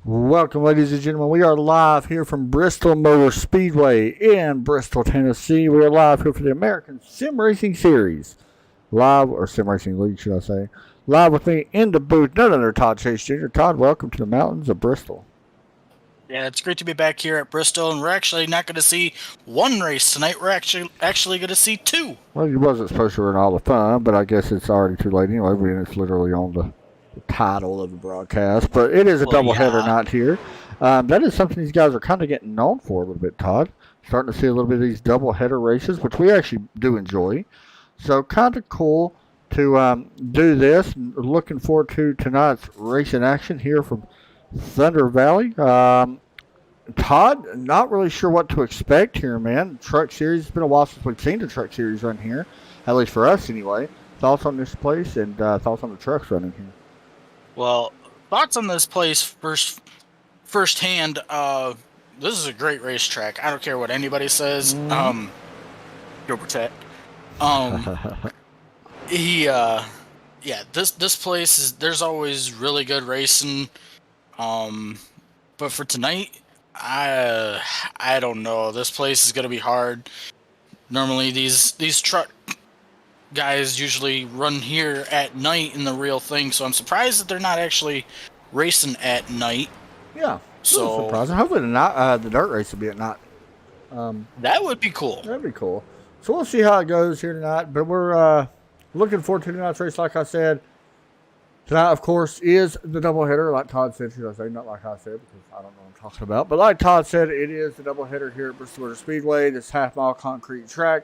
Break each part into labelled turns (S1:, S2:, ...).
S1: Welcome, ladies and gentlemen. We are live here from Bristol Motor Speedway in Bristol, Tennessee. We are live here for the American Sim Racing Series. Live, or Sim Racing League, should I say. Live with me in the booth, none other Todd Chase Jr. Todd, welcome to the mountains of Bristol.
S2: Yeah, it's great to be back here at Bristol, and we're actually not going to see one race tonight. We're actually going to see two.
S1: Well, you wasn't supposed to ruin all the fun, but I guess it's already too late anyway, being it's literally on the title of the broadcast. But it is a doubleheader night here. That is something these guys are kind of getting known for a little bit, Todd. Starting to see a little bit of these doubleheader races, which we actually do enjoy. So kind of cool to do this. Looking forward to tonight's racing action here from Thunder Valley. Todd, not really sure what to expect here, man. Truck Series, it's been a while since we've seen the Truck Series run here, at least for us anyway. Thoughts on this place and thoughts on the trucks running here?
S2: Well, thoughts on this place firsthand. This is a great racetrack. I don't care what anybody says. Go protect. This place is. There's always really good racing. But for tonight, I don't know. This place is gonna be hard. Normally, these truck guys usually run here at night in the real thing, so I'm surprised that they're not actually racing at night.
S1: Yeah, so surprising. Hopefully the dirt race will be at night.
S2: That would be cool.
S1: That'd be cool. So we'll see how it goes here tonight, but we're looking forward to tonight's race. Like I said, tonight, of course, is the doubleheader. Like Todd said, should I say? Not like I said, because I don't know what I'm talking about. But like Todd said, it is the doubleheader here at Bristol Motor Speedway. This half-mile concrete track.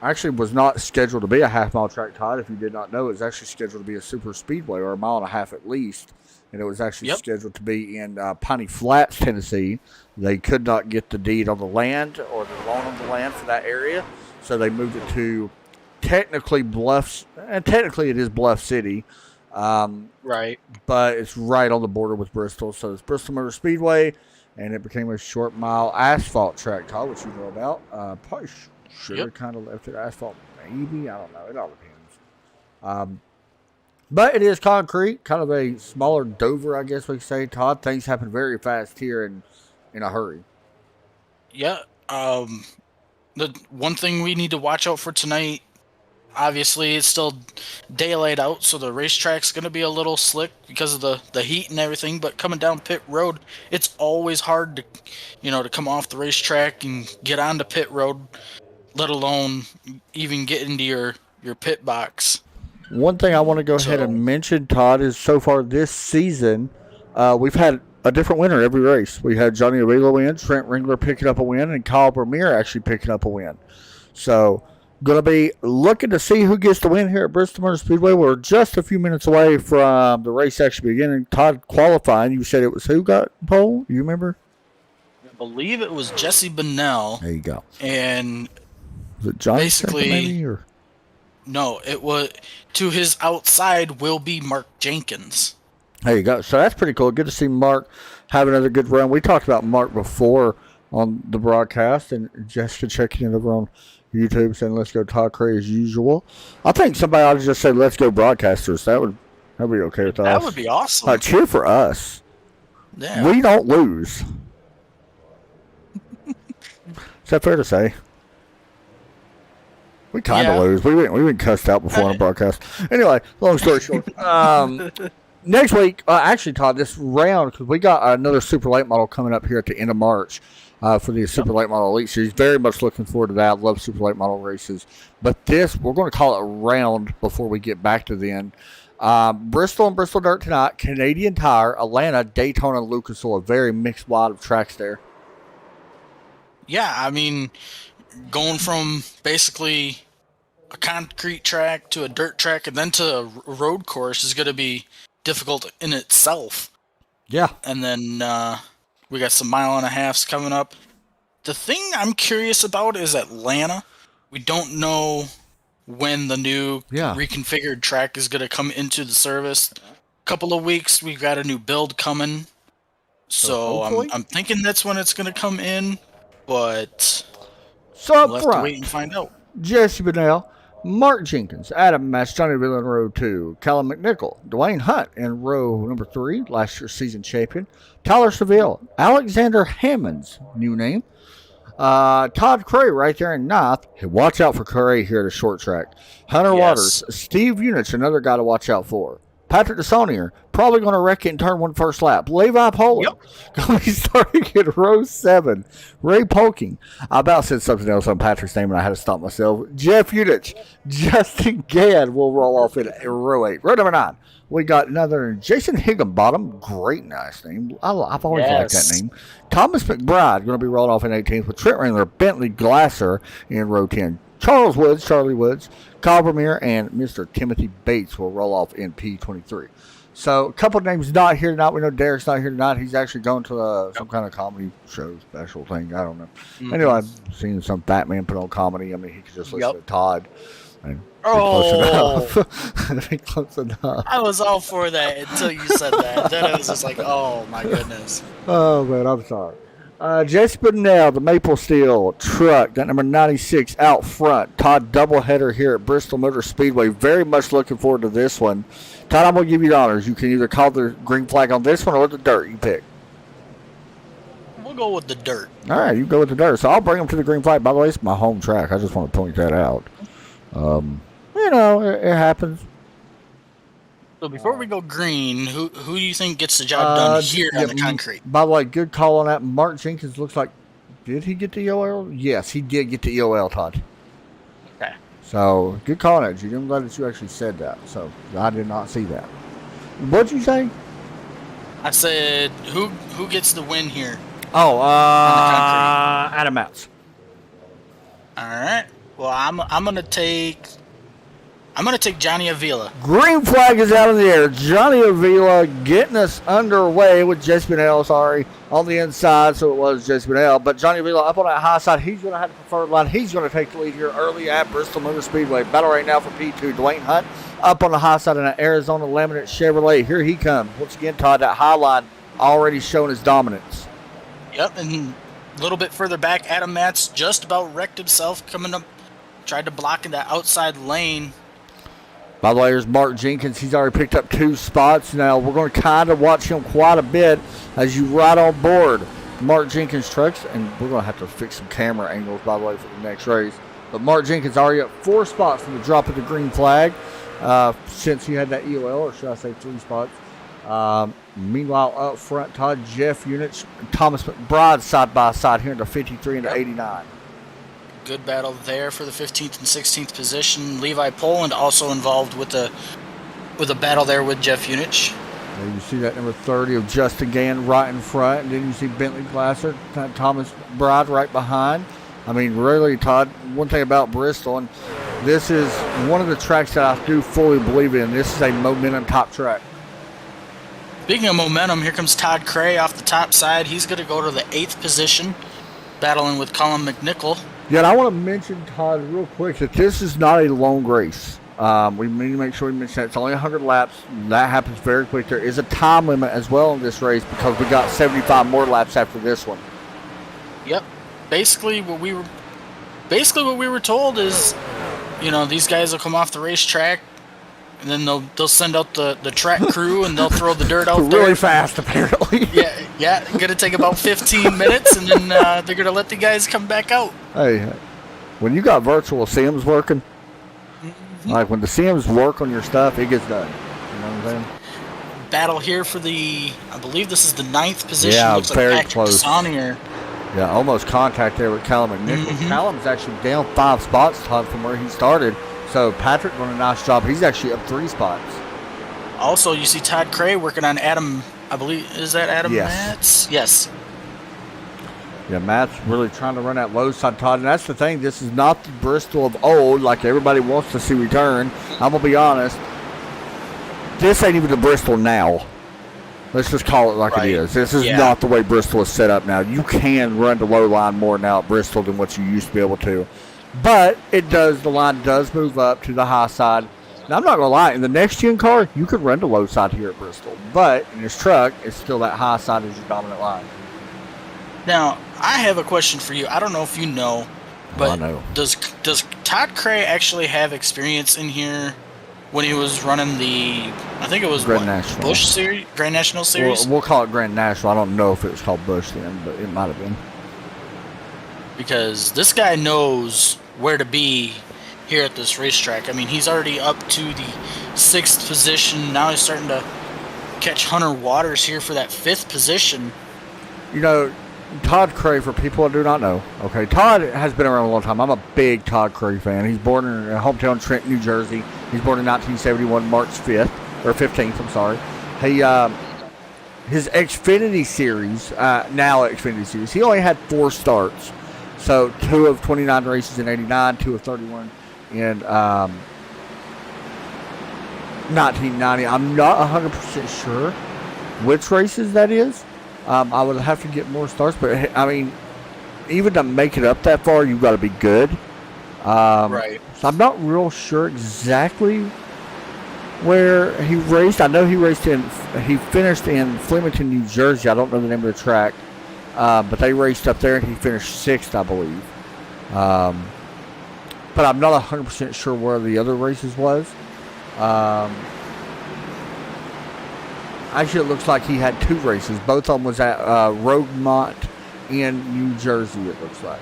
S1: Actually was not scheduled to be a half-mile track, Todd. If you did not know, it was actually scheduled to be a super speedway, or a mile and a half at least. And it was actually scheduled to be in Piney Flats, Tennessee. They could not get the deed on the land or the loan on the land for that area, so they moved it to technically Bluffs, and technically it is Bluff City.
S2: Right.
S1: But it's right on the border with Bristol, so it's Bristol Motor Speedway, and it became a short mile asphalt track, Todd, which you know about. Probably should have kind of left it asphalt, maybe. I don't know. It all depends. But it is concrete, kind of a smaller Dover, I guess we could say, Todd. Things happen very fast here and in a hurry.
S2: Yeah. The one thing we need to watch out for tonight, obviously, it's still daylight out, so the racetrack's going to be a little slick because of the heat and everything. But coming down pit road, it's always hard to come off the racetrack and get onto pit road, let alone even get into your pit box.
S1: One thing I want to go ahead and mention, Todd, is so far this season, we've had a different winner every race. We had Johnny Avila win, Trent Ringler picking up a win, and Kyle Vermeer actually picking up a win. So, going to be looking to see who gets the win here at Bristol Motor Speedway. We're just a few minutes away from the race actually beginning. Todd, qualifying, you said it was who got pole? You remember?
S2: I believe it was Jesse Bennell.
S1: There you go.
S2: And
S1: was it Johnny
S2: basically,
S1: maybe, or?
S2: No, it was to his outside will be Mark Jenkins.
S1: There you go. So that's pretty cool. Good to see Mark have another good run. We talked about Mark before on the broadcast, and Jessica checking in over on YouTube saying, "Let's go Todd Cray as usual." I think somebody ought to just say, "Let's go broadcasters." That'd be okay with us.
S2: That would be awesome.
S1: Cheer for us.
S2: Yeah.
S1: We don't lose. Is that fair to say? We kind of lose. We've been cussed out before on a broadcast. Anyway, long story short. Next week, actually, Todd, this round, because we got another super late model coming up here at the end of March for the Super Late Model Elite Series. Very much looking forward to that. Love super late model races. But this, we're going to call it a round before we get back to the end. Bristol and Bristol Dirt tonight, Canadian Tire, Atlanta, Daytona, and Lucas Oil. A very mixed lot of tracks there.
S2: Yeah, I mean, going from basically a concrete track to a dirt track and then to a road course is going to be difficult in itself.
S1: Yeah.
S2: And then we got some mile and a halves coming up. The thing I'm curious about is Atlanta. We don't know when the new reconfigured track is going to come into the service. Couple of weeks, we've got a new build coming. So I'm thinking that's when it's going to come in. But
S1: so
S2: we'll have to wait and find out.
S1: Jesse Bennell, Mark Jenkins, Adam Match, Johnny Avila in row 2, Callum McNichol, Dwayne Hunt in row number 3, last year's season champion, Tyler Seville, Alexander Hammonds, new name, Todd Cray right there in 9th. Hey, watch out for Cray here at the short track. Hunter Waters, Steve Unich, another guy to watch out for. Patrick DeSaunier, probably going to wreck it in turn 1 first lap. Levi Poland, going to be starting at row 7. Ray Polking. I about said something else on Patrick's name and I had to stop myself. Jeff Unich, Justin Gadd will roll off in row 8. Row number 9. We got another Jason Higginbottom. Great, nice name. I've always liked that name. Thomas McBride going to be rolled off in 18th with Trent Wrangler, Bentley Glasser in row 10. Charlie Woods, Kyle Vermeer, and Mr. Timothy Bates will roll off in P23. So a couple of names not here tonight. We know Derek's not here tonight. He's actually going to some kind of comedy show special thing. I don't know. Anyway, I've seen some Batman put on comedy. I mean, he could just listen to Todd. And close enough.
S2: I was all for that until you said that. Then it was just like, oh my goodness.
S1: Oh man, I'm sorry. Jesse Bunnell, the Maple Steel truck, got number 96 out front. Todd, doubleheader here at Bristol Motor Speedway. Very much looking forward to this one. Todd, I'm going to give you the honors. You can either call the green flag on this one or the dirt. You pick.
S2: We'll go with the dirt.
S1: All right, you go with the dirt. So I'll bring them to the green flag. By the way, it's my home track. I just want to point that out. You know, it happens.
S2: So before we go green, who do you think gets the job done here on the concrete?
S1: By the way, good call on that. Mark Jenkins looks like, did he get the EOL? Yes, he did get the EOL, Todd.
S2: Okay.
S1: So, good call on that. I'm glad that you actually said that. So, I did not see that. What'd you say?
S2: I said, who gets the win here?
S1: Oh, Adam Matz.
S2: All right. Well, I'm gonna take Johnny Avila.
S1: Green flag is out in the air. Johnny Avila getting us underway with Jesse Bunnell, on the inside, so it was Jesse Bunnell. But Johnny Avila up on that high side. He's going to have the preferred line. He's going to take the lead here early at Bristol Motor Speedway. Battle right now for P2. Dwayne Hunt up on the high side in that Arizona Laminate Chevrolet. Here he comes. Once again, Todd, that high line already showing his dominance.
S2: Yep, and a little bit further back, Adam Matz just about wrecked himself coming up. Tried to block in that outside lane.
S1: By the way, there's Mark Jenkins. He's already picked up 2 spots. Now, we're going to kind of watch him quite a bit as you ride on board Mark Jenkins' trucks. And we're going to have to fix some camera angles, by the way, for the next race. But Mark Jenkins already up 4 spots from the drop of the green flag since he had that EOL, or should I say 3 spots. Meanwhile, up front, Todd, Jeff Unich, and Thomas McBride side by side here in the 53 and the 89.
S2: Good battle there for the 15th and 16th position. Levi Poland also involved with a battle there with Jeff Unich.
S1: You see that number 30 of Justin Gann right in front, and then you see Bentley Glasser, Thomas Bride right behind. I mean, really, Todd, one thing about Bristol, and this is one of the tracks that I do fully believe in. This is a momentum top track.
S2: Speaking of momentum, here comes Todd Cray off the top side. He's going to go to the 8th position, battling with Colin McNichol.
S1: Yeah, and I want to mention, Todd, real quick, that this is not a long race. We need to make sure we mention that. It's only 100 laps. That happens very quick. There is a time limit as well in this race because we got 75 more laps after this one.
S2: Yep. Basically, what we were told is, these guys will come off the racetrack, and then they'll send out the track crew, and they'll throw the dirt out there.
S1: Really fast, apparently.
S2: Yeah. Going to take about 15 minutes, and then they're going to let the guys come back out.
S1: Hey, when you got virtual sims working, like when the sims work on your stuff, it gets done. You know what I'm saying?
S2: Battle here for I believe this is the 9th position.
S1: Yeah,
S2: looks
S1: very
S2: like
S1: close.
S2: Here.
S1: Yeah, almost contact there with Callum McNichol. Callum's actually down 5 spots, Todd, from where he started. So Patrick doing a nice job. He's actually up 3 spots.
S2: Also, you see Todd Cray working on Adam. I believe, is that Adam
S1: Matz?
S2: Yes.
S1: Yeah, Matt's really trying to run that low side, Todd. And that's the thing. This is not the Bristol of old like everybody wants to see return. I'm going to be honest. This ain't even the Bristol now. Let's just call it like it is. This is not the way Bristol is set up now. You can run the low line more now at Bristol than what you used to be able to. But the line does move up to the high side. Now, I'm not going to lie. In the next-gen car, you could run the low side here at Bristol. But in this truck, it's still that high side as your dominant line.
S2: Now, I have a question for you. I don't know if you know, But
S1: I know.
S2: does Todd Cray actually have experience in here when he was running the, I think it was
S1: Grand National.
S2: Bush Series, Grand National Series?
S1: We'll call it Grand National. I don't know if it was called Bush then, but it might have been.
S2: Because this guy knows where to be here at this racetrack. I mean, he's already up to the 6th position. Now he's starting to catch Hunter Waters here for that 5th position.
S1: You know, Todd Cray, for people that do not know, okay, Todd has been around a long time. I'm a big Todd Cray fan. He's born in hometown Trenton, New Jersey. He's born in 1971, March 5th, or 15th, I'm sorry. He, his Xfinity Series, now Xfinity Series, he only had 4 starts. So 2 of 29 races in 89, 2 of 31 in 1990. I'm not 100% sure which races that is. I would have to get more starts, but I mean, even to make it up that far, you've got to be good.
S2: Right.
S1: So I'm not real sure exactly where he raced. I know he finished in Flemington, New Jersey. I don't know the name of the track. But they raced up there and he finished 6th, I believe. But I'm not 100% sure where the other races was. Actually, it looks like he had 2 races. Both of them was at Rogemont in New Jersey, it looks like.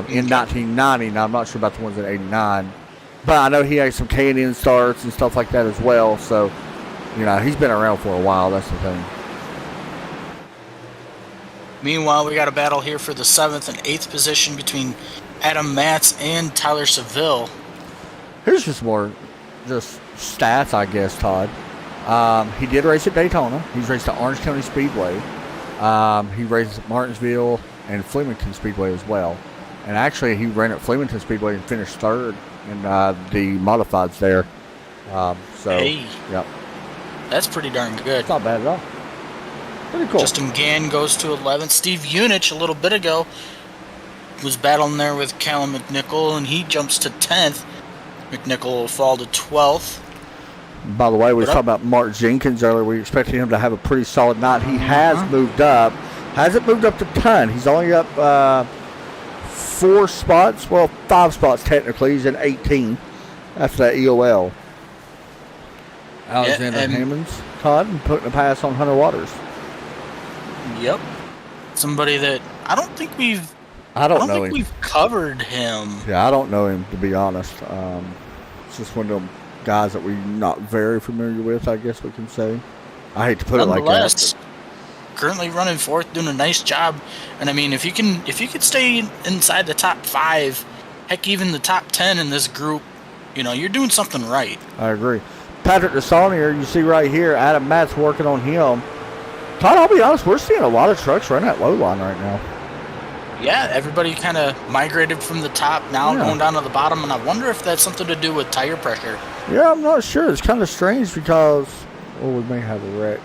S1: In 1990. Now, I'm not sure about the ones in 89. But I know he had some K&N starts and stuff like that as well. So, you know, he's been around for a while. That's the thing.
S2: Meanwhile, we got a battle here for the 7th and 8th position between Adam Matz and Tyler Seville.
S1: Here's just more stats, I guess, Todd. He did race at Daytona. He's raced at Orange County Speedway. He raced at Martinsville and Flemington Speedway as well. And actually, he ran at Flemington Speedway and finished 3rd in the modifieds there. Yep.
S2: That's pretty darn good.
S1: It's not bad at all. Pretty cool.
S2: Justin Gann goes to 11th. Steve Unich, a little bit ago, was battling there with Callum McNichol, and he jumps to 10th. McNichol will fall to 12th.
S1: By the way, we were talking about Mark Jenkins earlier. We expected him to have a pretty solid night. He has moved up. Hasn't moved up to 10. He's only up 4 spots. Well, 5 spots technically. He's in 18 after that EOL. Alexander Hammonds, Todd, and putting a pass on Hunter Waters.
S2: Yep. Somebody that I don't think we've covered him.
S1: Yeah, I don't know him, to be honest. It's just one of them guys that we're not very familiar with, I guess we can say. I hate to put it like that.
S2: Currently running 4th, doing a nice job. And I mean, if you could stay inside the top 5, heck, even the top 10 in this group, you know, you're doing something right.
S1: I agree. Patrick DeSaunier, you see right here, Adam Matt's working on him. Todd, I'll be honest, we're seeing a lot of trucks running at low line right now.
S2: Yeah, everybody kind of migrated from the top now going down to the bottom, and I wonder if that's something to do with tire pressure.
S1: Yeah, I'm not sure. It's kind of strange because, we may have a wreck.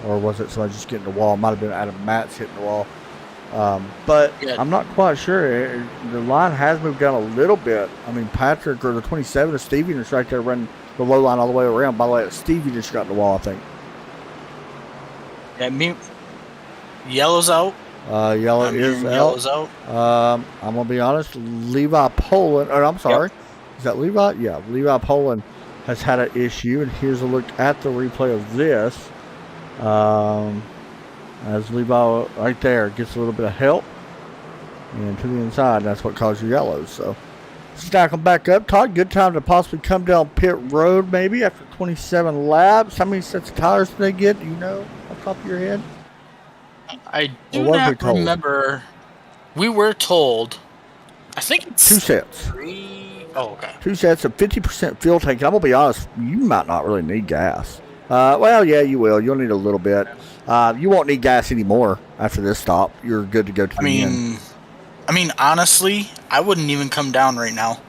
S1: Or was it somebody just getting the wall? It might have been Adam Matz hitting the wall. But I'm not quite sure. The line has moved down a little bit. I mean, Patrick, or the 27 of Stevie, is right there running the low line all the way around. By the way, Stevie just got in the wall, I think.
S2: Yeah, yellow's out.
S1: Yellow's out. I'm going to be honest. Levi Poland, or I'm sorry. Yep. Is that Levi? Yeah, Levi Poland has had an issue. And here's a look at the replay of this. As Levi right there gets a little bit of help. And to the inside, that's what caused your yellows. So stack them back up. Todd, good time to possibly come down pit road maybe after 27 laps. How many sets of tires did they get? Do you know off the top of your head?
S2: I do not remember. We were told, I think it's
S1: 2 sets.
S2: 3. Oh, okay.
S1: 2 sets of 50% fuel tank. I'm going to be honest, you might not really need gas. Well, yeah, you will. You'll need a little bit. You won't need gas anymore after this stop. You're good to go to the end.
S2: I mean, honestly, I wouldn't even come down right now.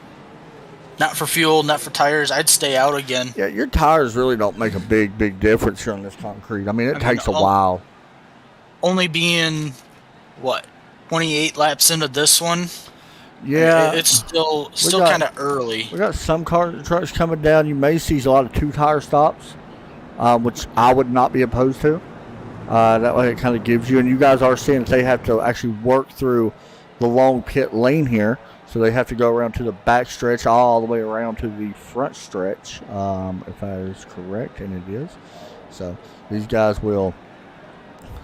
S2: Not for fuel, not for tires. I'd stay out again.
S1: Yeah, your tires really don't make a big difference here on this concrete. I mean, it takes a while.
S2: Only being, 28 laps into this one?
S1: Yeah.
S2: It's still kind of early.
S1: We got some trucks coming down. You may see a lot of 2-tire stops, which I would not be opposed to. That way it kind of gives you, and you guys are seeing that they have to actually work through the long pit lane here. So they have to go around to the back stretch all the way around to the front stretch, if that is correct, and it is. So these guys will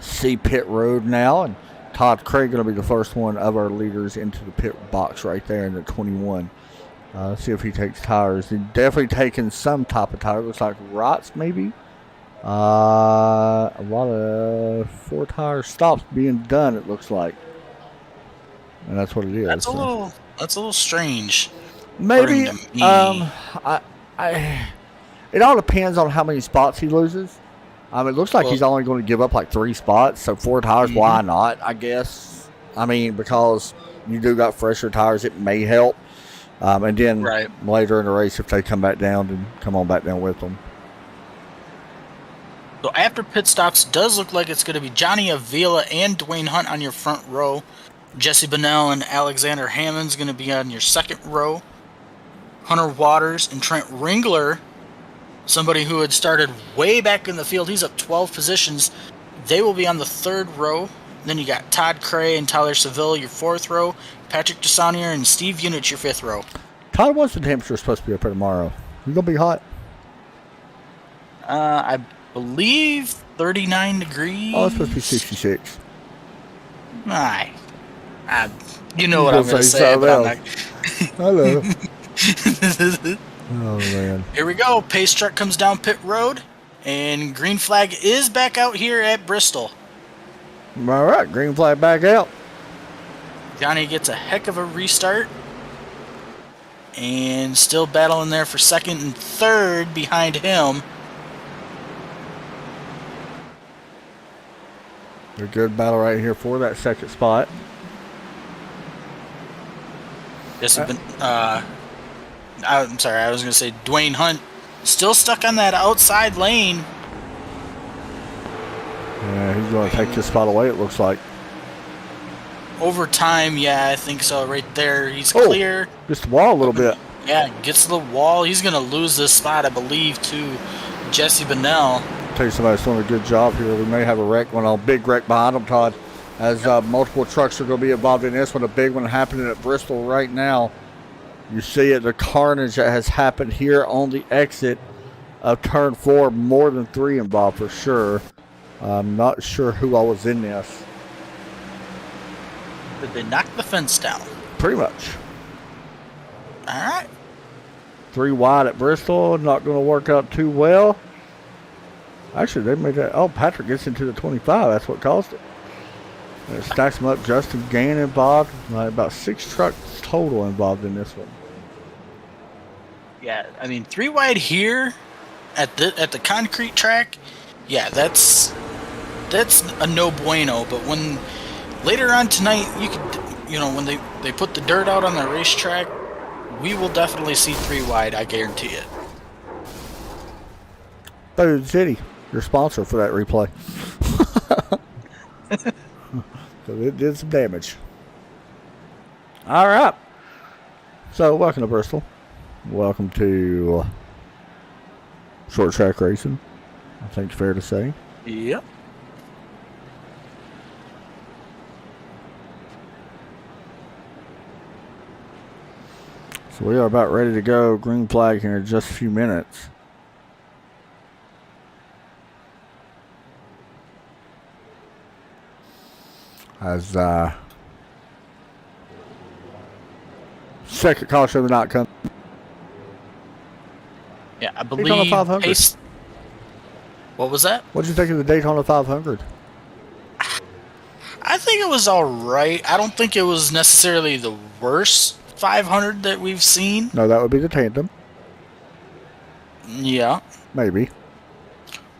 S1: see pit road now, and Todd Craig going to be the first one of our leaders into the pit box right there in the 21. Let's see if he takes tires. He's definitely taking some type of tire. Looks like Rots maybe. A lot of 4-tire stops being done, it looks like. And that's what it is.
S2: That's a little strange.
S1: Maybe. It all depends on how many spots he loses. It looks like he's only going to give up like 3 spots, so 4 tires. Why not? I guess. Because you do got fresher tires, it may help. And then later in the race, if they come back down, then come on back down with them.
S2: So after pit stops, does look like it's going to be Johnny Avila and Dwayne Hunt on your front row. Jesse Bennell and Alexander Hammond's going to be on your second row. Hunter Waters and Trent Ringler, somebody who had started way back in the field, he's up 12 positions. They will be on the third row. Then you got Todd Cray and Tyler Seville, your fourth row. Patrick Desanier and Steve Unich, your fifth row.
S1: Todd, what's the temperature supposed to be up here tomorrow? You going to be hot?
S2: I believe 39 degrees.
S1: Oh, it's supposed to be 66.
S2: You know what I'm going to say. But I'm not...
S1: Hello. Oh, man.
S2: Here we go. Pace truck comes down pit road, and green flag is back out here at Bristol.
S1: All right, green flag back out.
S2: Johnny gets a heck of a restart, and still battling there for second and third behind him.
S1: A good battle right here for that second spot.
S2: I'm sorry, I was going to say Dwayne Hunt still stuck on that outside lane.
S1: Yeah, he's going to take this spot away, it looks like.
S2: Over time, yeah, I think so. Right there, he's clear.
S1: Just the wall a little bit.
S2: Yeah, gets to the wall. He's going to lose this spot, I believe, to Jesse Bennell.
S1: Tell you somebody's doing a good job here. We may have a wreck, big wreck behind them, Todd, as multiple trucks are going to be involved in this one. A big one happening at Bristol right now. You see it, the carnage that has happened here on the exit of turn 4. More than 3 involved for sure. I'm not sure who all was in this.
S2: Did they knock the fence down?
S1: Pretty much.
S2: All right.
S1: 3 wide at Bristol. Not going to work out too well. Actually, they made that. Oh, Patrick gets into the 25. That's what caused it. And it stacks them up. Justin Gann involved. About 6 trucks total involved in this one.
S2: Yeah, 3 wide here at the concrete track. Yeah, that's a no bueno. But when later on tonight, when they put the dirt out on the racetrack, we will definitely see 3 wide. I guarantee it.
S1: Food City, your sponsor for that replay. So it did some damage. All right. So welcome to Bristol. Welcome to short track racing. I think it's fair to say.
S2: Yep.
S1: So we are about ready to go. Green flag here in just a few minutes. As second caution of the night comes.
S2: Yeah, I believe.
S1: Daytona 500.
S2: What was that?
S1: What did you think of the Daytona 500?
S2: I think it was all right. I don't think it was necessarily the worst 500 that we've seen.
S1: No, that would be the tandem.
S2: Yeah.
S1: Maybe.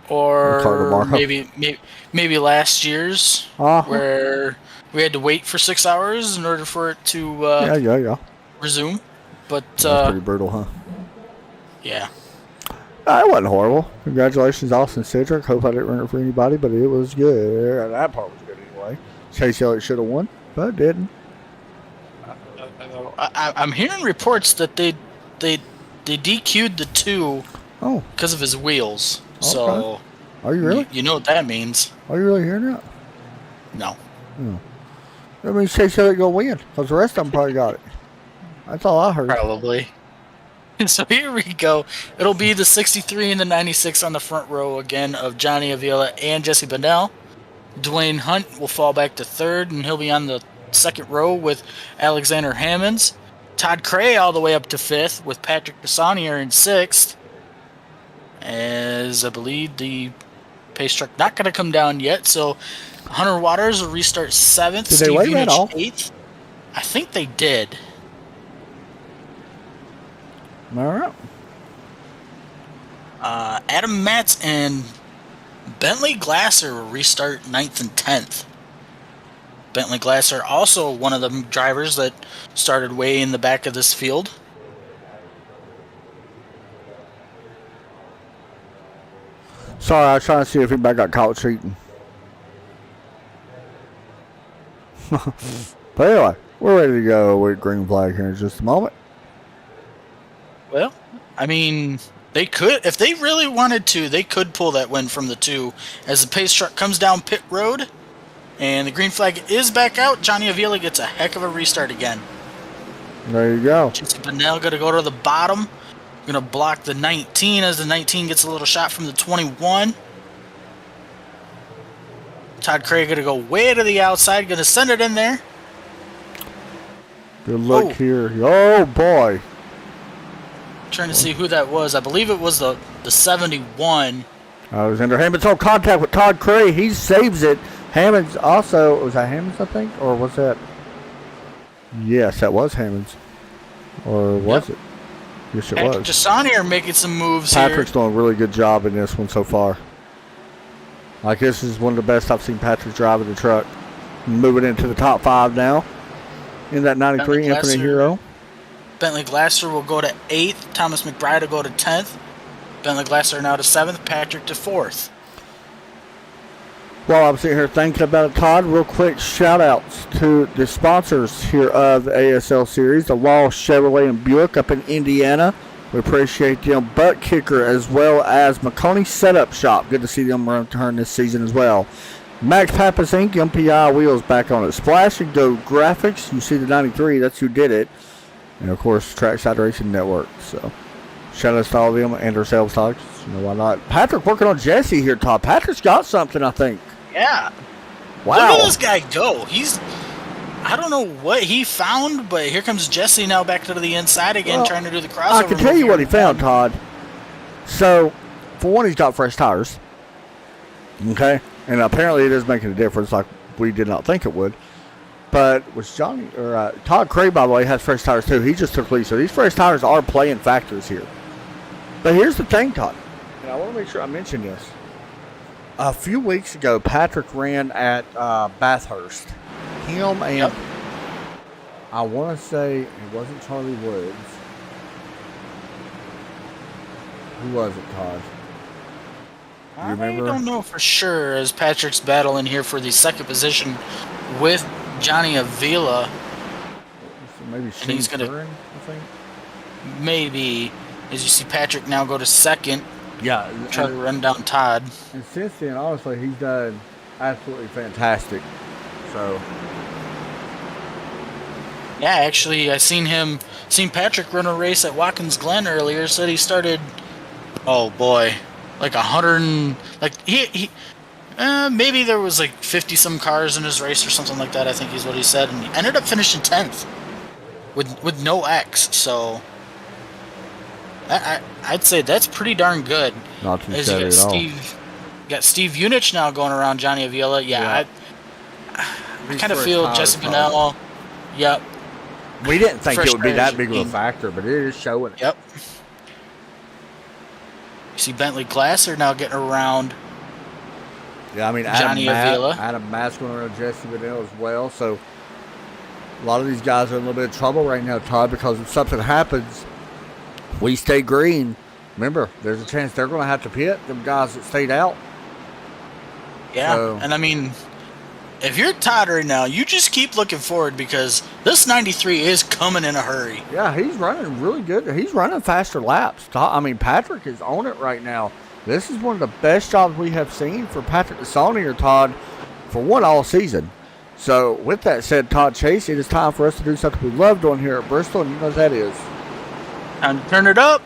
S2: Or maybe last year's, where we had to wait for 6 hours in order for it to resume. But
S1: that's pretty brutal, huh?
S2: Yeah.
S1: It wasn't horrible. Congratulations, Austin Cedric. Hope I didn't run it for anybody, but it was good. That part was good anyway. Chase Elliott should have won, but didn't.
S2: I'm hearing reports that they DQ'd the 2 because of his wheels. Okay. So,
S1: are you really?
S2: You know what that means?
S1: Are you really hearing that?
S2: No.
S1: That means Chase Elliott going to win because the rest of them probably got it. That's all I heard.
S2: Probably. So here we go. It'll be the 63 and the 96 on the front row again of Johnny Avila and Jesse Bennell. Dwayne Hunt will fall back to third, and he'll be on the second row with Alexander Hammonds. Todd Cray all the way up to fifth with Patrick Desaunier in sixth. As I believe the pace truck not going to come down yet, so Hunter Waters will restart seventh.
S1: Did they wait that off?
S2: Eighth. I think they did.
S1: All right.
S2: Adam Matz and Bentley Glasser will restart 9th and 10th. Bentley Glasser also one of the drivers that started way in the back of this field.
S1: Sorry, I was trying to see if anybody got caught cheating. But anyway, we're ready to go with green flag here in just a moment.
S2: Well, I mean, they could, if they really wanted to, they could pull that win from the two. As the pace truck comes down pit road, and the green flag is back out, Johnny Avila gets a heck of a restart again.
S1: There you go.
S2: Jesse Bennell going to go to the bottom. Going to block the 19 as the 19 gets a little shot from the 21. Todd Craig going to go way to the outside, going to send it in there.
S1: Good luck here. Oh, boy.
S2: Trying to see who that was. I believe it was the 71.
S1: Alexander Hammonds on contact with Todd Cray. He saves it. Hammonds also, was that Hammonds, I think? Or was that? Yes, that was Hammonds. Or was it? Yes, it
S2: Patrick
S1: was.
S2: Desaunier making some moves
S1: Patrick's
S2: here.
S1: doing a really good job in this one so far. Like, this is one of the best I've seen Patrick driving the truck. Moving into the top 5 now. In that 93 Infinite Hero.
S2: Bentley Glasser will go to 8th. Thomas McBride will go to 10th. Bentley Glasser now to 7th. Patrick to 4th.
S1: While I'm sitting here thinking about it, Todd, real quick shout-outs to the sponsors here of the ASL Series, the Law Chevrolet and Buick up in Indiana. We appreciate them. Butt Kicker as well as McConey Setup Shop. Good to see them return this season as well. Max Pappas Inc., MPI Wheels back on it. Splash and Go Graphics. You see the 93, that's who did it. And, of course, Trackside Racing Network. So, shout-outs to all of them and ourselves, Todd. You know why not? Patrick working on Jesse here, Todd. Patrick's got something, I think.
S2: Yeah.
S1: Wow.
S2: Look at this guy go. I don't know what he found, but here comes Jesse now back to the inside again, trying to do the crossover.
S1: I can tell you what he found, Todd. So, for one, he's got fresh tires. Okay? And apparently it is making a difference like we did not think it would. But was Todd Cray, by the way, has fresh tires too. He just took lead. So these fresh tires are playing factors here. But here's the thing, Todd. And I want to make sure I mention this. A few weeks ago, Patrick ran at Bathurst. Him and I want to say it wasn't Charlie Woods. Who was it, Todd?
S2: I don't know for sure, as Patrick's battling here for the second position with Johnny Avila.
S1: So maybe Shane Curran, I think.
S2: Maybe. As you see Patrick now go to second.
S1: Yeah.
S2: Try to run down Todd.
S1: And since then, honestly, he's done absolutely fantastic. So.
S2: Yeah, actually, I seen Patrick run a race at Watkins Glen earlier. Said he started, oh boy, like 100, like he maybe there was like 50 some cars in his race or something like that. I think is what he said, and he ended up finishing 10th with no X. So I'd say that's pretty darn good.
S1: Not too shabby at all.
S2: You got Steve Unich now going around Johnny Avila. Yeah. I kind of feel Jesse Bennell. Yep.
S1: We didn't think it would be that big of a factor, but it is showing.
S2: Yep. You see Bentley Glasser now getting around.
S1: Yeah, I mean, Adam Matt's going around Jesse Bennell as well. So a lot of these guys are in a little bit of trouble right now, Todd, because if something happens, we stay green. Remember, there's a chance they're going to have to pit them guys that stayed out.
S2: Yeah, so, and I mean, if you're Todd right now, you just keep looking forward because this 93 is coming in a hurry.
S1: Yeah, he's running really good. He's running faster laps. I mean, Patrick is on it right now. This is one of the best jobs we have seen for Patrick Desaunier, Todd, for one all season. So, with that said, Todd Chase, it is time for us to do something we love doing here at Bristol, and you know what that is.
S2: Time to turn it up.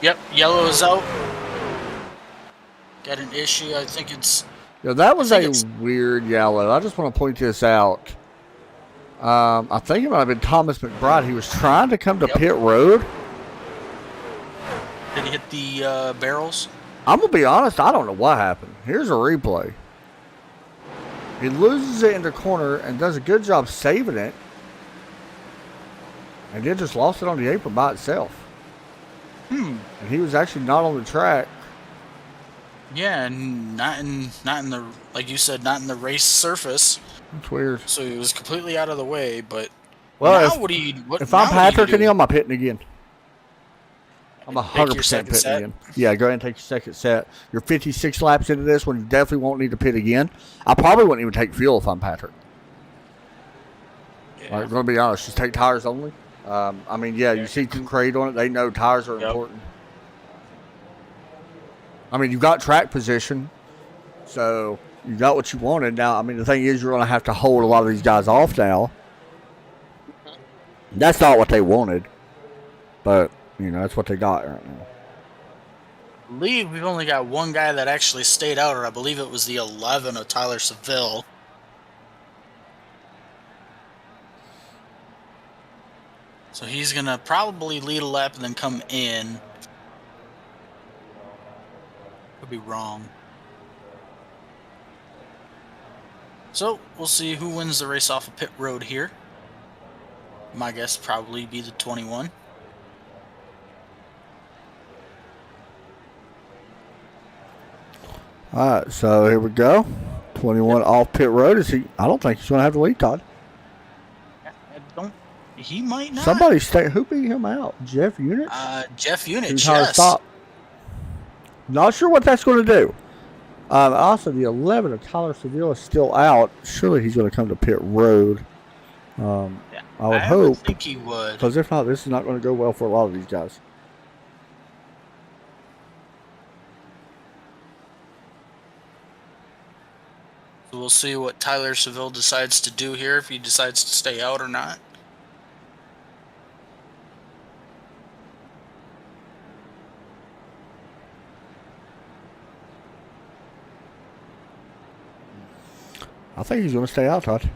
S2: Yep, yellow is out. Got an issue. I think it's...
S1: Yeah, that was a weird yellow. I just want to point this out. I think it might have been Thomas McBride. He was trying to come to pit road.
S2: Did he hit the barrels?
S1: I'm going to be honest. I don't know what happened. Here's a replay. He loses it in the corner and does a good job saving it. And then just lost it on the apron by itself. And he was actually not on the track.
S2: Yeah, and not in the, like you said, not in the race surface.
S1: That's weird.
S2: So he was completely out of the way. But
S1: well,
S2: now
S1: if I'm Patrick and him, I'm pitting again. I'm 100% pitting again. Yeah, go ahead and take your second set. You're 56 laps into this one. You definitely won't need to pit again. I probably wouldn't even take fuel if I'm Patrick. Yeah. I'm going to be honest. Just take tires only. I mean, yeah, you see some crate on it. They know tires are important. I mean, you got track position, so you got what you wanted. Now, I mean, the thing is, you're going to have to hold a lot of these guys off now. That's not what they wanted, but, you know, that's what they got right now.
S2: I believe we've only got one guy that actually stayed out, or I believe it was the 11 of Tyler Seville. So he's going to probably lead a lap and then come in. Could be wrong. So we'll see who wins the race off of pit road here. My guess probably be the 21.
S1: All right, so here we go. 21 off pit road. Is he? I don't think he's going to have the lead, Todd.
S2: He might not.
S1: Somebody stay. Who beat him out? Jeff Unich?
S2: Jeff Unich, yes.
S1: Stop. Not sure what that's going to do. Also, the 11 of Tyler Seville is still out. Surely he's going to come to pit road. I would hope.
S2: I think he would.
S1: Because if not, this is not going to go well for a lot of these guys.
S2: So we'll see what Tyler Seville decides to do here, if he decides to stay out or not.
S1: I think he's going to stay out, Todd.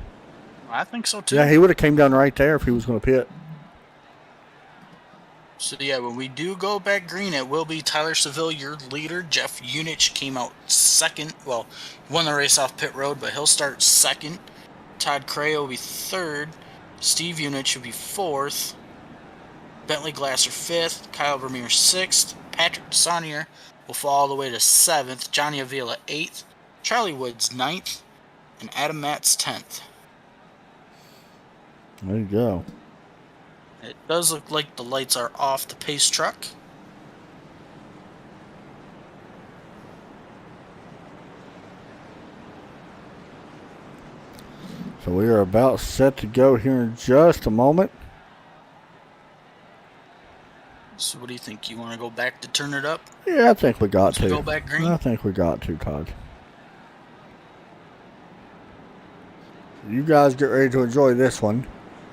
S2: I think so, too.
S1: Yeah, he would have came down right there if he was going to pit.
S2: So, yeah, when we do go back green, it will be Tyler Seville, your leader. Jeff Unich came out second. Well, won the race off pit road, but he'll start second. Todd Cray will be third. Steve Unich will be fourth. Bentley Glasser fifth. Kyle Vermeer sixth. Patrick Desonier will fall all the way to seventh. Johnny Avila eighth. Charlie Woods ninth. And Adam Matz 10th.
S1: There you go.
S2: It does look like the lights are off the pace truck.
S1: So we are about set to go here in just a moment.
S2: So what do you think? You want to go back to turn it up?
S1: Yeah, I think we got to.
S2: Go back green?
S1: I think we got to, Todd. You guys get ready to enjoy this one.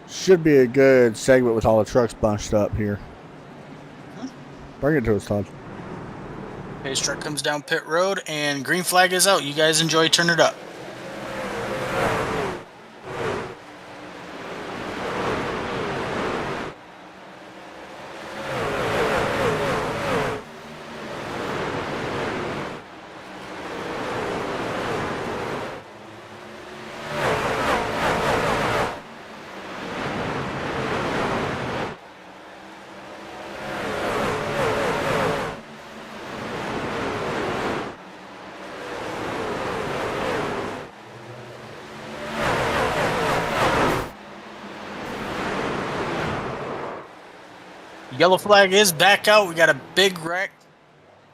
S1: Should be a good segment with all the trucks bunched up here. Bring it to us, Todd.
S2: Pace truck comes down pit road and green flag is out. You guys enjoy, turn it up. Yellow flag is back out. We got a big wreck.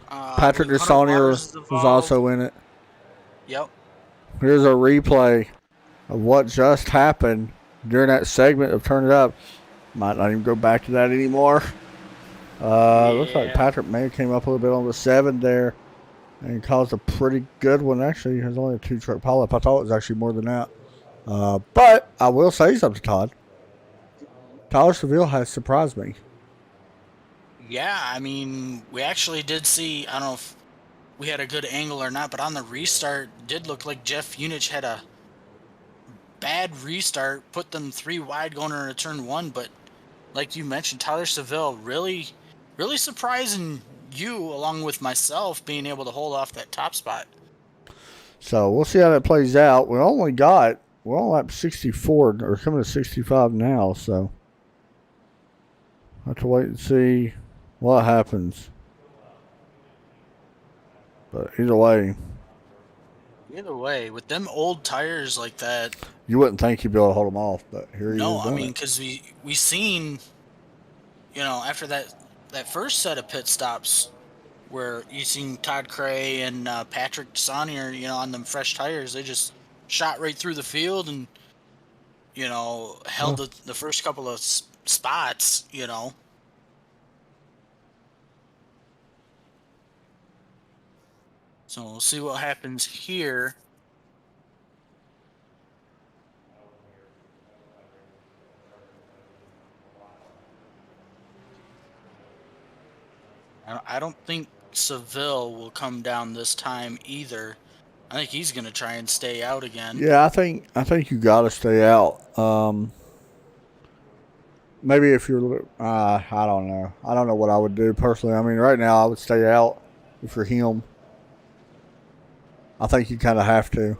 S1: Patrick Desonier was also in it.
S2: Yep.
S1: Here's a replay of what just happened during that segment of Turn It Up. Might not even go back to that anymore. Looks like Patrick may have came up a little bit on the 7 there and caused a pretty good one. Actually, there's only a 2-truck pileup. I thought it was actually more than that. But I will say something, Todd. Tyler Seville has surprised me.
S2: Yeah, I mean, we actually did see, I don't know if we had a good angle or not, but on the restart, did look like Jeff Unich had a bad restart, put them 3 wide going into turn 1, but like you mentioned, Tyler Seville really surprising you, along with myself, being able to hold off that top spot.
S1: So we'll see how that plays out. We're only at 64, or coming to 65 now, so I have to wait and see what happens. But either way,
S2: with them old tires like that,
S1: you wouldn't think you'd be able to hold them off, but here he is.
S2: No, I mean, because we seen, after that first set of pit stops, where you seen Todd Cray and Patrick Saunier, on them fresh tires, they just shot right through the field and, held the first couple of spots, So we'll see what happens here. I don't think Seville will come down this time either. I think he's going to try and stay out again.
S1: Yeah, I think you got to stay out. Maybe if you're, I don't know. I don't know what I would do personally. I mean, right now I would stay out if you're him. I think you kind of have to.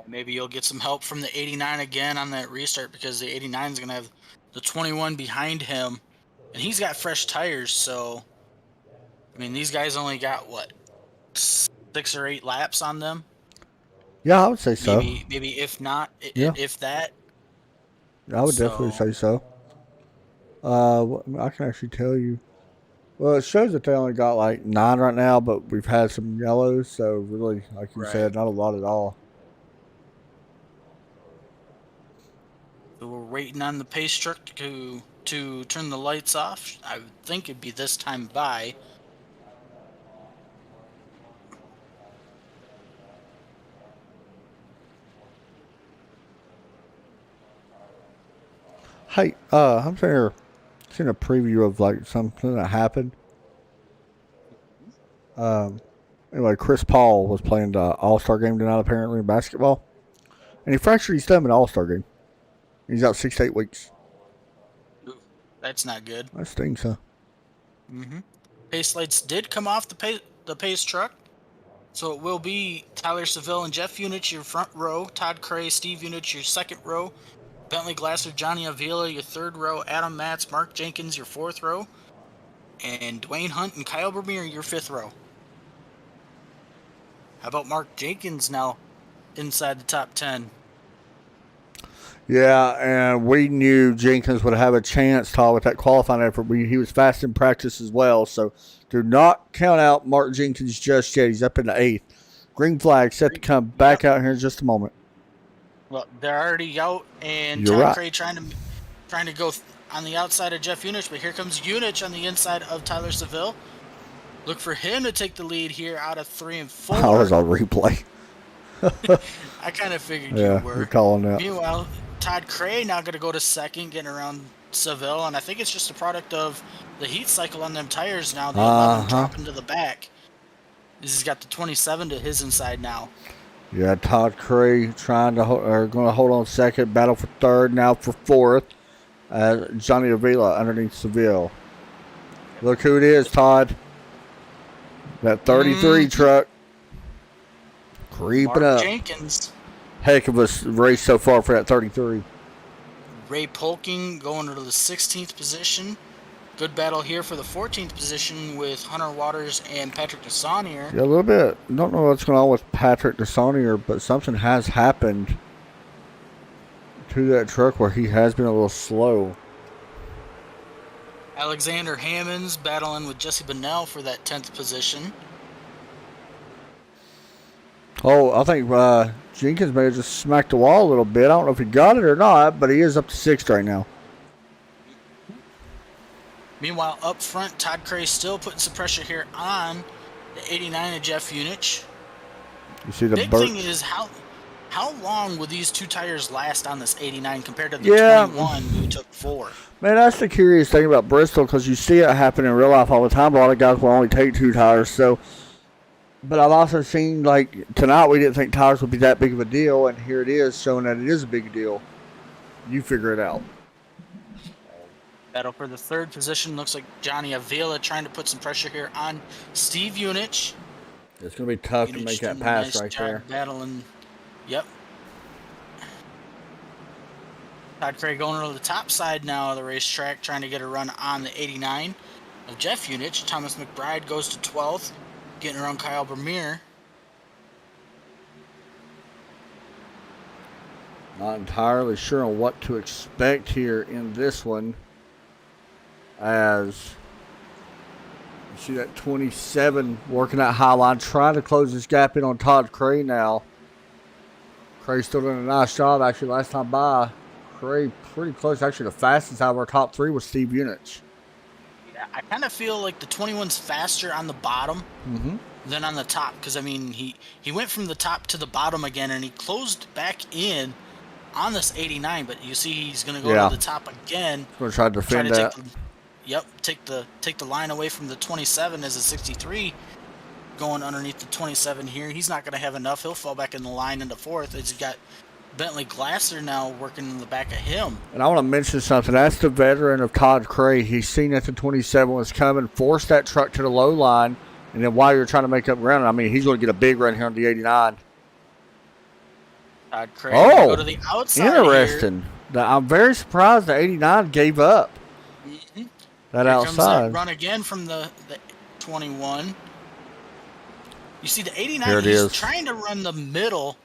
S2: Maybe you'll get some help from the 89 again on that restart, because the 89 is going to have the 21 behind him, and he's got fresh tires. So, I mean, these guys only got, 6 or 8 laps on them?
S1: Yeah, I would say so.
S2: Maybe if not, if that.
S1: I would definitely say so. I can actually tell you. Well, it shows that they only got like 9 right now, but we've had some yellows, so really, like you said, not a lot at all.
S2: So we're waiting on the pace truck to turn the lights off. I would think it'd be this time by.
S1: Hey, I'm sitting here seeing a preview of like something that happened. Anyway, Chris Paul was playing the All-Star game tonight, apparently, in basketball, and he fractured his thumb in the All-Star game. He's out 6 to 8 weeks.
S2: That's not good.
S1: That stinks, huh?
S2: Mm-hmm. Pace lights did come off the pace truck, so it will be Tyler Seville and Jeff Unich your front row, Todd Cray, Steve Unich your second row, Bentley Glasser, Johnny Avila your third row, Adam Matz, Mark Jenkins your fourth row, and Dwayne Hunt and Kyle Vermeer your fifth row. How about Mark Jenkins now inside the top 10?
S1: Yeah, and we knew Jenkins would have a chance, Todd, with that qualifying effort. He was fast in practice as well, so do not count out Mark Jenkins just yet. He's up in the 8th. Green flag set to come back out here in just a moment.
S2: Well, they're already out, and
S1: You're
S2: Todd
S1: right.
S2: Cray trying to go on the outside of Jeff Unich, but here comes Unich on the inside of Tyler Seville. Look for him to take the lead here out of 3 and 4.
S1: That was a replay.
S2: I kind of figured
S1: Yeah,
S2: you were.
S1: you're calling that.
S2: Meanwhile, Todd Cray now going to go to second, getting around Seville, and I think it's just a product of the heat cycle on them tires now. The 11 dropping to the back. He's got the 27 to his inside now.
S1: Yeah, Todd Cray going to hold on second, battle for third, now for fourth. Johnny Avila underneath Seville. Look who it is, Todd. That 33 truck. Creeping
S2: Mark
S1: up.
S2: Jenkins.
S1: Heck of a race so far for that 33.
S2: Ray Polking going to the 16th position. Good battle here for the 14th position with Hunter Waters and Patrick Desaunier.
S1: Yeah, a little bit. Don't know what's going on with Patrick Desaunier, but something has happened to that truck where he has been a little slow.
S2: Alexander Hammonds battling with Jesse Bennell for that 10th position.
S1: Oh, I think Jenkins may have just smacked the wall a little bit. I don't know if he got it or not, but he is up to 6th right now.
S2: Meanwhile, up front, Todd Cray still putting some pressure here on the 89 of Jeff Unich.
S1: You see the
S2: big thing is how long will these two tires last on this 89 compared to the 21 who took 4?
S1: Man, that's the curious thing about Bristol, because you see it happen in real life all the time. A lot of guys will only take 2 tires. So, but I've also seen, like, tonight we didn't think tires would be that big of a deal, and here it is showing that it is a big deal. You figure it out.
S2: Battle for the 3rd position. Looks like Johnny Avila trying to put some pressure here on Steve Unich.
S1: It's going to be tough to make that pass right there.
S2: Battling. Yep. Todd Cray going to the top side now of the racetrack, trying to get a run on the 89 of Jeff Unich. Thomas McBride goes to 12th, getting around Kyle Vermeer.
S1: Not entirely sure on what to expect here in this one, as you see that 27 working that high line, trying to close this gap in on Todd Cray now. Cray still doing a nice job. Actually, last time by, Cray pretty close. Actually, the fastest out of our top 3 was Steve Unich.
S2: Yeah, I kind of feel like the 21's faster on the bottom than on the top, because, I mean, he went from the top to the bottom again, and he closed back in on this 89, but you see he's going to go to the top again.
S1: He's going to try to defend that.
S2: Take the line away from the 27 as a 63 going underneath the 27 here. He's not going to have enough. He'll fall back in the line into 4th. As he's got Bentley Glasser now working in the back of him. And
S1: I want to mention something. That's the veteran of Todd Cray. He's seen that the 27 was coming, forced that truck to the low line, and then while you're trying to make up ground, I mean, he's going to get a big run here on the 89.
S2: Todd Cray go to the outside.
S1: Interesting. I'm very surprised the 89 gave up. That
S2: here
S1: outside.
S2: Comes that run again from the 21. You see the 89 is trying to run the middle,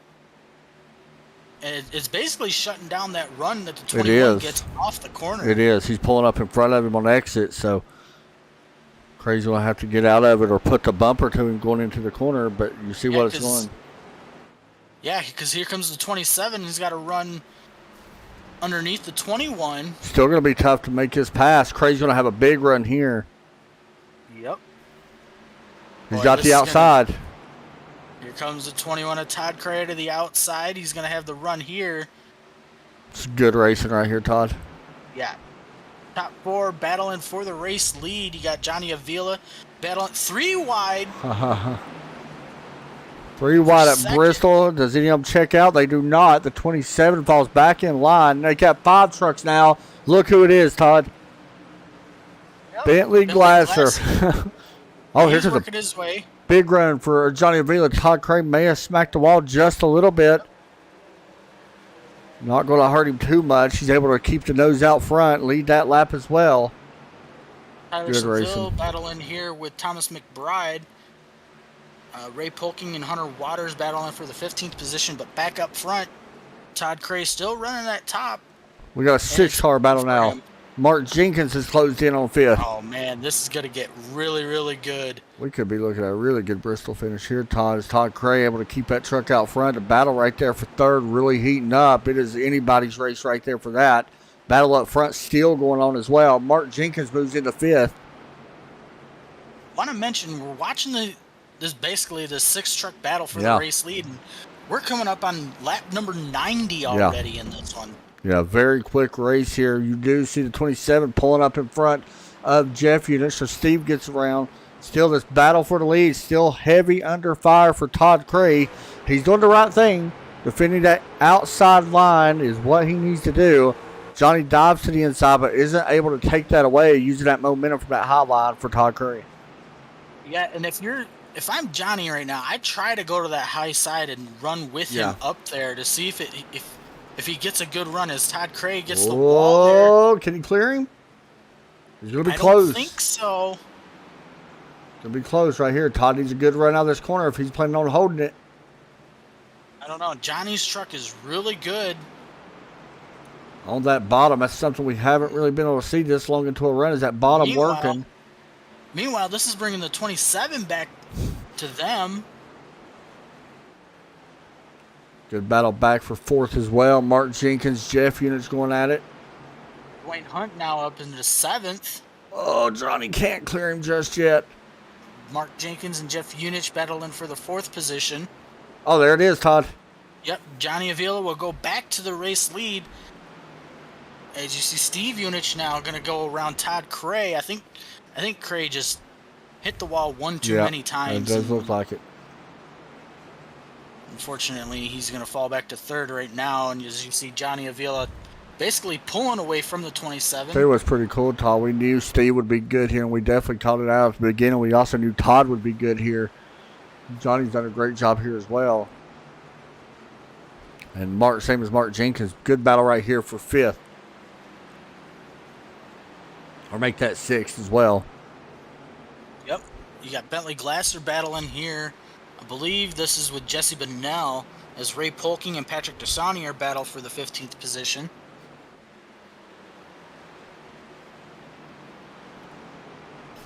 S2: and it's basically shutting down that run that the 21 gets off the corner.
S1: It is. He's pulling up in front of him on exit, so Cray's going to have to get out of it or put the bumper to him going into the corner, but you see what it's going.
S2: Yeah, because here comes the 27. He's got to run underneath the 21.
S1: Still going to be tough to make his pass. Cray's going to have a big run here.
S2: Yep.
S1: He's got the outside.
S2: Here comes the 21 of Todd Cray to the outside. He's going to have the run here.
S1: It's good racing right here, Todd.
S2: Yeah. Top 4 battling for the race lead. You got Johnny Avila battling 3 wide.
S1: 3 wide at Bristol. Does any of them check out? They do not. The 27 falls back in line. They got 5 trucks now. Look who it is, Todd. Yep. Bentley Glasser.
S2: He's working his way.
S1: Big run for Johnny Avila. Todd Cray may have smacked the wall just a little bit. Not going to hurt him too much. He's able to keep the nose out front, lead that lap as well.
S2: Good racing. Battling here with Thomas McBride. Ray Polking and Hunter Waters battling for the 15th position, but back up front, Todd Cray still running that top.
S1: We got a 6-car battle now. Mark Jenkins has closed in on 5th.
S2: Oh, man, this is going to get really, really good.
S1: We could be looking at a really good Bristol finish here, Todd. Is Todd Cray able to keep that truck out front? The battle right there for 3rd really heating up. It is anybody's race right there for that. Battle up front still going on as well. Mark Jenkins moves into 5th.
S2: Want to mention, we're watching this 6-truck battle for the race lead, and we're coming up on lap number 90 already in this one.
S1: Yeah, very quick race here. You do see the 27 pulling up in front of Jeff Unich, so Steve gets around. Still this battle for the lead, still heavy under fire for Todd Cray. He's doing the right thing. Defending that outside line is what he needs to do. Johnny dives to the inside, but isn't able to take that away, using that momentum from that high line for Todd Cray.
S2: Yeah, and if I'm Johnny right now, I try to go to that high side and run with him up there to see if he gets a good run as Todd Cray gets the wall there.
S1: Oh, can he clear him? He's going to be close.
S2: I don't think so.
S1: Going to be close right here. Todd needs a good run out of this corner if he's planning on holding it.
S2: I don't know. Johnny's truck is really good.
S1: On that bottom, that's something we haven't really been able to see this long into a run, is that bottom working.
S2: Meanwhile, this is bringing the 27 back to them.
S1: Good battle back for 4th as well. Mark Jenkins, Jeff Unich going at it.
S2: Dwayne Hunt now up into 7th.
S1: Oh, Johnny can't clear him just yet.
S2: Mark Jenkins and Jeff Unich battling for the 4th position.
S1: Oh, there it is, Todd.
S2: Yep, Johnny Avila will go back to the race lead. As you see, Steve Unich now going to go around Todd Cray. I think Cray just hit the wall one too many times.
S1: It does look like it.
S2: Unfortunately, he's going to fall back to 3rd right now. And as you see, Johnny Avila basically pulling away from the 27.
S1: It was pretty cool, Todd. We knew Steve would be good here, and we definitely called it out at the beginning. We also knew Todd would be good here. Johnny's done a great job here as well. And Mark, same as Mark Jenkins, good battle right here for 5th. Or make that 6th as well.
S2: Yep. You got Bentley Glasser battling here. I believe this is with Jesse Bennell as Ray Polking and Patrick Desanier battle for the 15th position.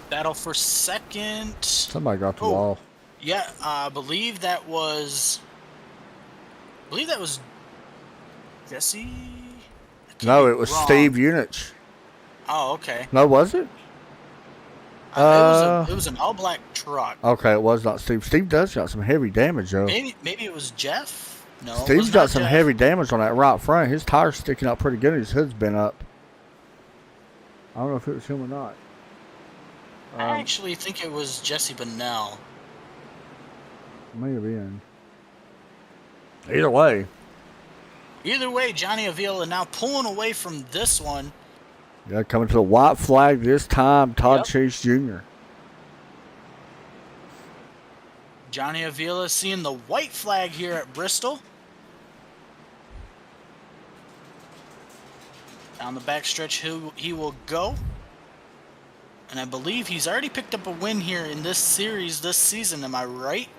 S2: Battle for 2nd.
S1: Somebody got the wall.
S2: Yeah, I believe that was Jesse.
S1: No, it was
S2: wrong.
S1: Steve Unich.
S2: Oh, okay.
S1: No, was it?
S2: It was an all-black truck.
S1: Okay, it was not Steve. Steve does got some heavy damage, though.
S2: Maybe it was Jeff. No,
S1: Steve's got some heavy damage on that right front. His tire's sticking out pretty good. His hood's been up. I don't know if it was him or not.
S2: I actually think it was Jesse Bennell.
S1: May have been. Either way,
S2: Johnny Avila now pulling away from this one.
S1: yeah, coming to the white flag this time, Todd Chase Jr.
S2: Johnny Avila seeing the white flag here at Bristol. Down the backstretch, he will go. And I believe he's already picked up a win here in this series this season. Am I right?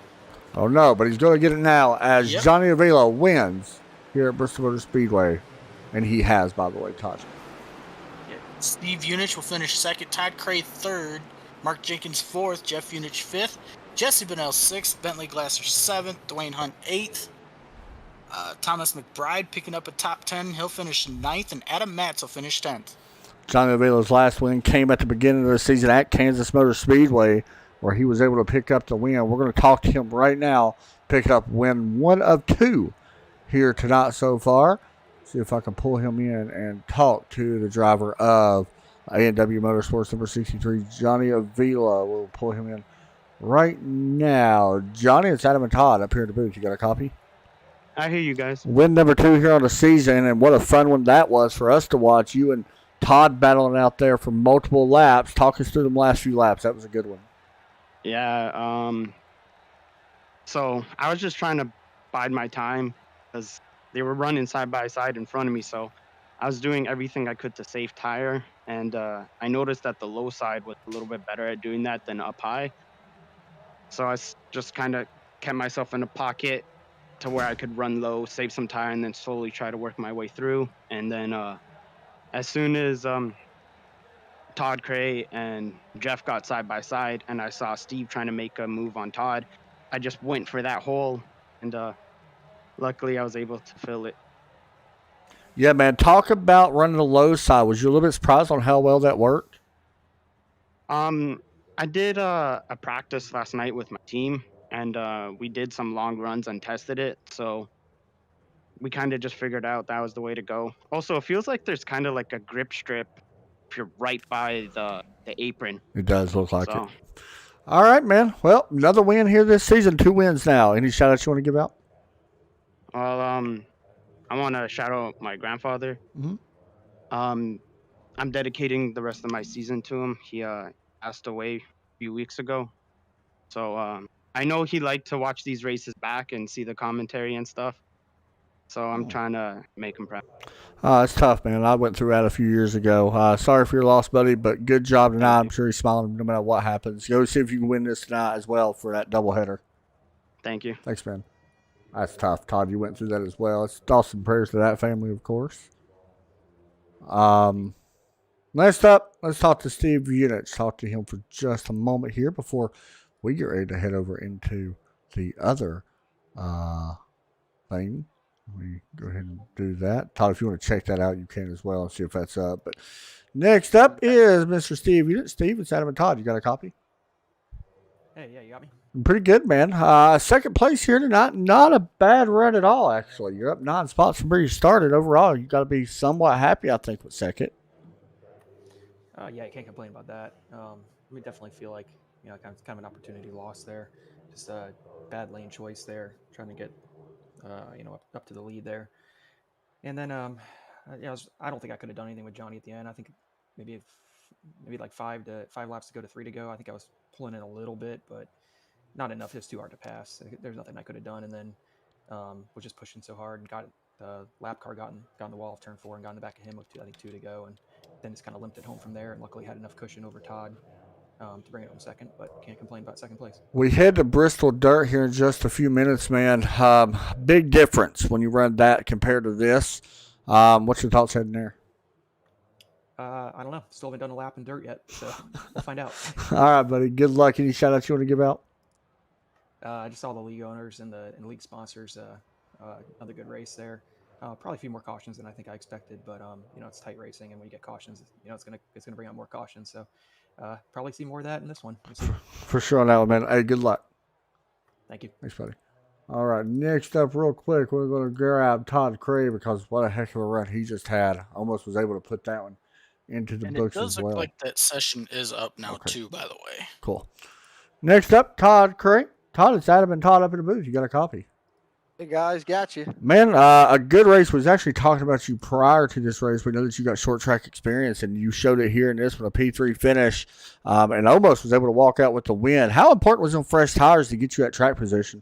S1: Oh, no, but he's going to get it now as Johnny Avila wins here at Bristol Motor Speedway. And he has, by the way, Todd.
S2: Steve Unich will finish 2nd, Todd Cray 3rd, Mark Jenkins 4th, Jeff Unich 5th, Jesse Bennell 6th, Bentley Glasser 7th, Dwayne Hunt 8th, Thomas McBride picking up a top 10. He'll finish 9th, and Adam Matz will finish 10th.
S1: Johnny Avila's last win came at the beginning of the season at Kansas Motor Speedway, where he was able to pick up the win. We're going to talk to him right now, pick up win 1 of 2 here tonight so far. See if I can pull him in and talk to the driver of A&W Motorsports number 63, Johnny Avila. We'll pull him in right now. Johnny, it's Adam and Todd up here in the booth. You got a copy?
S3: I hear you guys.
S1: Win number 2 here on the season, and what a fun one that was for us to watch. You and Todd battling out there for multiple laps. Talk us through them last few laps. That was a good one.
S3: Yeah. So I was just trying to bide my time because they were running side by side in front of me. So I was doing everything I could to save tire. And I noticed that the low side was a little bit better at doing that than up high. So I just kind of kept myself in a pocket to where I could run low, save some tire, and then slowly try to work my way through. And then as soon as Todd Cray and Jeff got side by side and I saw Steve trying to make a move on Todd, I just went for that hole, and luckily I was able to fill it.
S1: Yeah, man. Talk about running the low side. Was you a little bit surprised on how well that worked?
S3: I did a practice last night with my team, and we did some long runs and tested it. So we kind of just figured out that was the way to go. Also, it feels like there's kind of like a grip strip if you're right by the apron.
S1: It does look like it. All right, man. Well, another win here this season. 2 wins now. Any shout outs you want to give out?
S3: Well, I want to shout out my grandfather.
S1: Mm-hmm.
S3: I'm dedicating the rest of my season to him. He passed away a few weeks ago. So I know he liked to watch these races back and see the commentary and stuff. So I'm trying to make him proud.
S1: It's tough, man. I went through that a few years ago. Sorry for your loss, buddy, but good job tonight. I'm sure he's smiling no matter what happens. Go see if you can win this tonight as well for that doubleheader.
S3: Thank you.
S1: Thanks, man. That's tough. Todd, you went through that as well. It's awesome prayers to that family, of course. Next up, let's talk to Steve Unich. Talk to him for just a moment here before we get ready to head over into the other thing. We go ahead and do that. Todd, if you want to check that out, you can as well and see if that's up. But Next up is Mr. Steve. Steve, it's Adam and Todd. You got a copy?
S4: Hey, yeah, you got me.
S1: Pretty good, man. Second place here tonight. Not a bad run at all, actually. You're up 9 spots from where you started. Overall, you got to be somewhat happy, I think, with second.
S4: Yeah, you can't complain about that. We definitely feel like kind of an opportunity lost there. Just a bad lane choice there, trying to get up to the lead there. And then I don't think I could have done anything with Johnny at the end. I think maybe like 5 laps to go to 3 to go. I think I was pulling in a little bit, but not enough. It's too hard to pass. There's nothing I could have done. And then was just pushing so hard and got the lap car got in the wall of turn 4 and got in the back of him with 2 to go. And then just kind of limped it home from there. And luckily had enough cushion over Todd to bring it home second, but can't complain about second place.
S1: We head to Bristol Dirt here in just a few minutes, man. Big difference when you run that compared to this. What's your thoughts heading there?
S4: I don't know. Still haven't done a lap in dirt yet, so we'll find out.
S1: All right, buddy. Good luck. Any shout outs you want to give out?
S4: Just all the league owners and the league sponsors. Another good race there. Probably a few more cautions than I think I expected, but it's tight racing, and when you get cautions, it's gonna bring out more cautions. So probably see more of that in this one. We'll see.
S1: For sure on that one, man. Hey, good luck.
S4: Thank you.
S1: Thanks, buddy. All right, next up, real quick, we're going to grab Todd Cray because what a heck of a run he just had. Almost was able to put that one into the books as well.
S2: It does look like that session is up now too, by the way.
S1: Cool. Next up, Todd Cray. Todd, it's Adam and Todd up in the booth. You got a copy.
S5: Hey guys, got you.
S1: Man, a good race. Was actually talking about you prior to this race. We know that you got short track experience, and you showed it here in this one, a P3 finish, and almost was able to walk out with the win. How important was them fresh tires to get you at track position?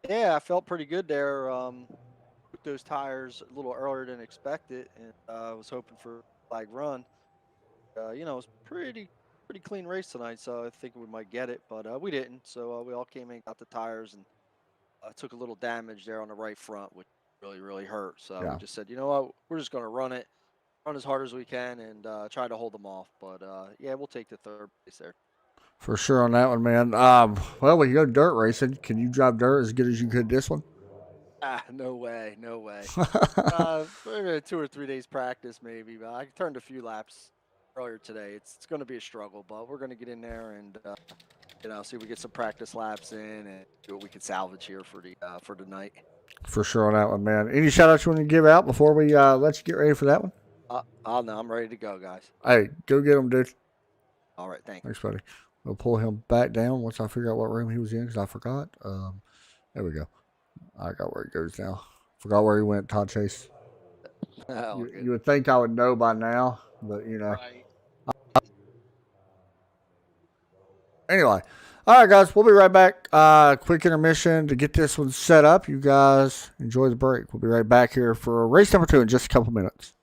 S5: Yeah, I felt pretty good there. Took those tires a little earlier than expected, and I was hoping for a flag run. It was pretty clean race tonight, so I think we might get it, but we didn't. So we all came in, got the tires, and took a little damage there on the right front, which really hurt. So we just said, you know what, we're just going to run as hard as we can, and try to hold them off. But yeah, we'll take the third place there.
S1: For sure on that one, man. Well, when you go dirt racing, can you drive dirt as good as you could this one?
S5: No way. 2 or 3 days practice maybe, but I turned a few laps earlier today. It's going to be a struggle, but we're going to get in there and see if we get some practice laps in and see what we can salvage here for tonight.
S1: For sure on that one, man. Any shout outs you want to give out before we let you get ready for that one?
S5: No, I'm ready to go, guys.
S1: Hey, go get him, dude.
S5: All right, thanks.
S1: Thanks, buddy. We'll pull him back down once I figure out what room he was in because I forgot. There we go. I got where he goes now. Forgot where he went, Todd Chase. You would think I would know by now, but
S2: Right.
S1: Anyway, all right, guys, we'll be right back. Quick intermission to get this one set up. You guys enjoy the break. We'll be right back here for race number 2 in just a couple minutes.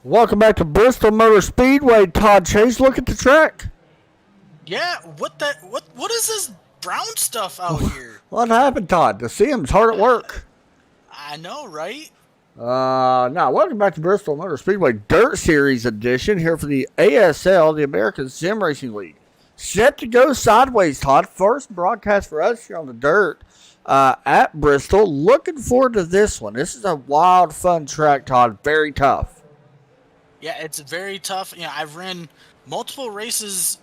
S1: Welcome back to Bristol Motor Speedway. Todd Chase, look at the track.
S2: Yeah, what is this brown stuff out here?
S1: What happened, Todd? The CM's hard at work.
S2: I know, right?
S1: Now, welcome back to Bristol Motor Speedway Dirt Series edition here for the ASL, the American Sim Racing League. Set to go sideways, Todd. First broadcast for us here on the dirt at Bristol. Looking forward to this one. This is a wild, fun track, Todd. Very tough.
S2: Yeah, it's very tough. You know, I've ran multiple races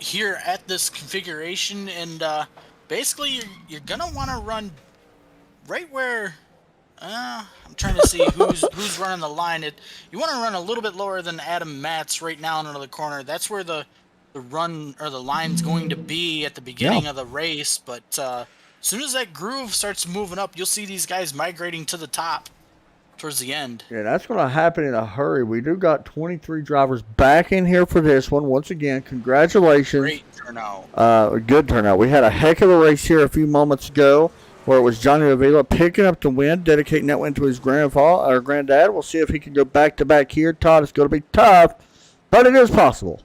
S2: here at this configuration, and basically you're gonna want to run right where I'm trying to see who's running the line. You want to run a little bit lower than Adam Matz right now into the corner. That's where the run or the line's going to be at the beginning of the race. But as soon as that groove starts moving up, you'll see these guys migrating to the top towards the end.
S1: Yeah, that's going to happen in a hurry. We do got 23 drivers back in here for this one. Once again, congratulations.
S2: Great turnout.
S1: Good turnout. We had a heck of a race here a few moments ago where it was Johnny Avila picking up the win, dedicating that win to his granddad. We'll see if he can go back-to-back here. Todd, it's going to be tough, but it is possible.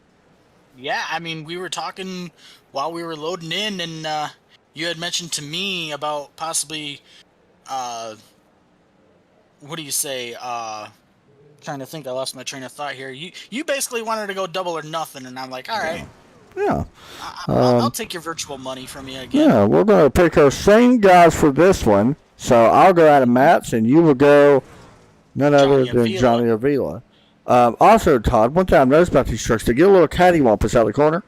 S2: Yeah, I mean, we were talking while we were loading in, and you had mentioned to me about possibly what do you say? Trying to think. I lost my train of thought here. You basically wanted to go double or nothing, and I'm like, all right.
S1: Yeah.
S2: I'll take your virtual money from you again.
S1: Yeah, we're going to pick our same guys for this one. So I'll go out of Matt's, and you will go none other than Johnny Avila. Also, Todd, one thing I've noticed about these trucks, they get a little cattywampus out of the corner.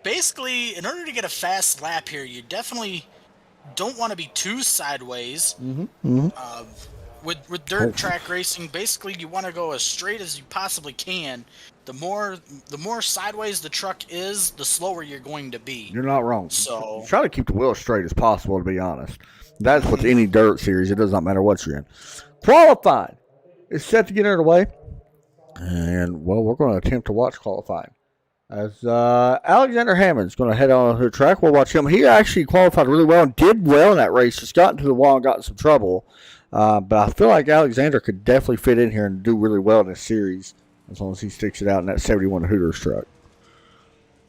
S2: Basically, in order to get a fast lap here, you definitely don't want to be too sideways. With dirt track racing, basically you want to go as straight as you possibly can. The more sideways the truck is, the slower you're going to be.
S1: You're not wrong.
S2: So
S1: try to keep the wheel as straight as possible, to be honest. That's with any dirt series. It does not matter what you're in. Qualifying is set to get underway. And, well, we're going to attempt to watch qualifying. As Alexander Hammond's going to head on to the track, we'll watch him. He actually qualified really well and did well in that race. Just got into the wall and got in some trouble. But I feel like Alexander could definitely fit in here and do really well in this series as long as he sticks it out in that 71 Hooters truck.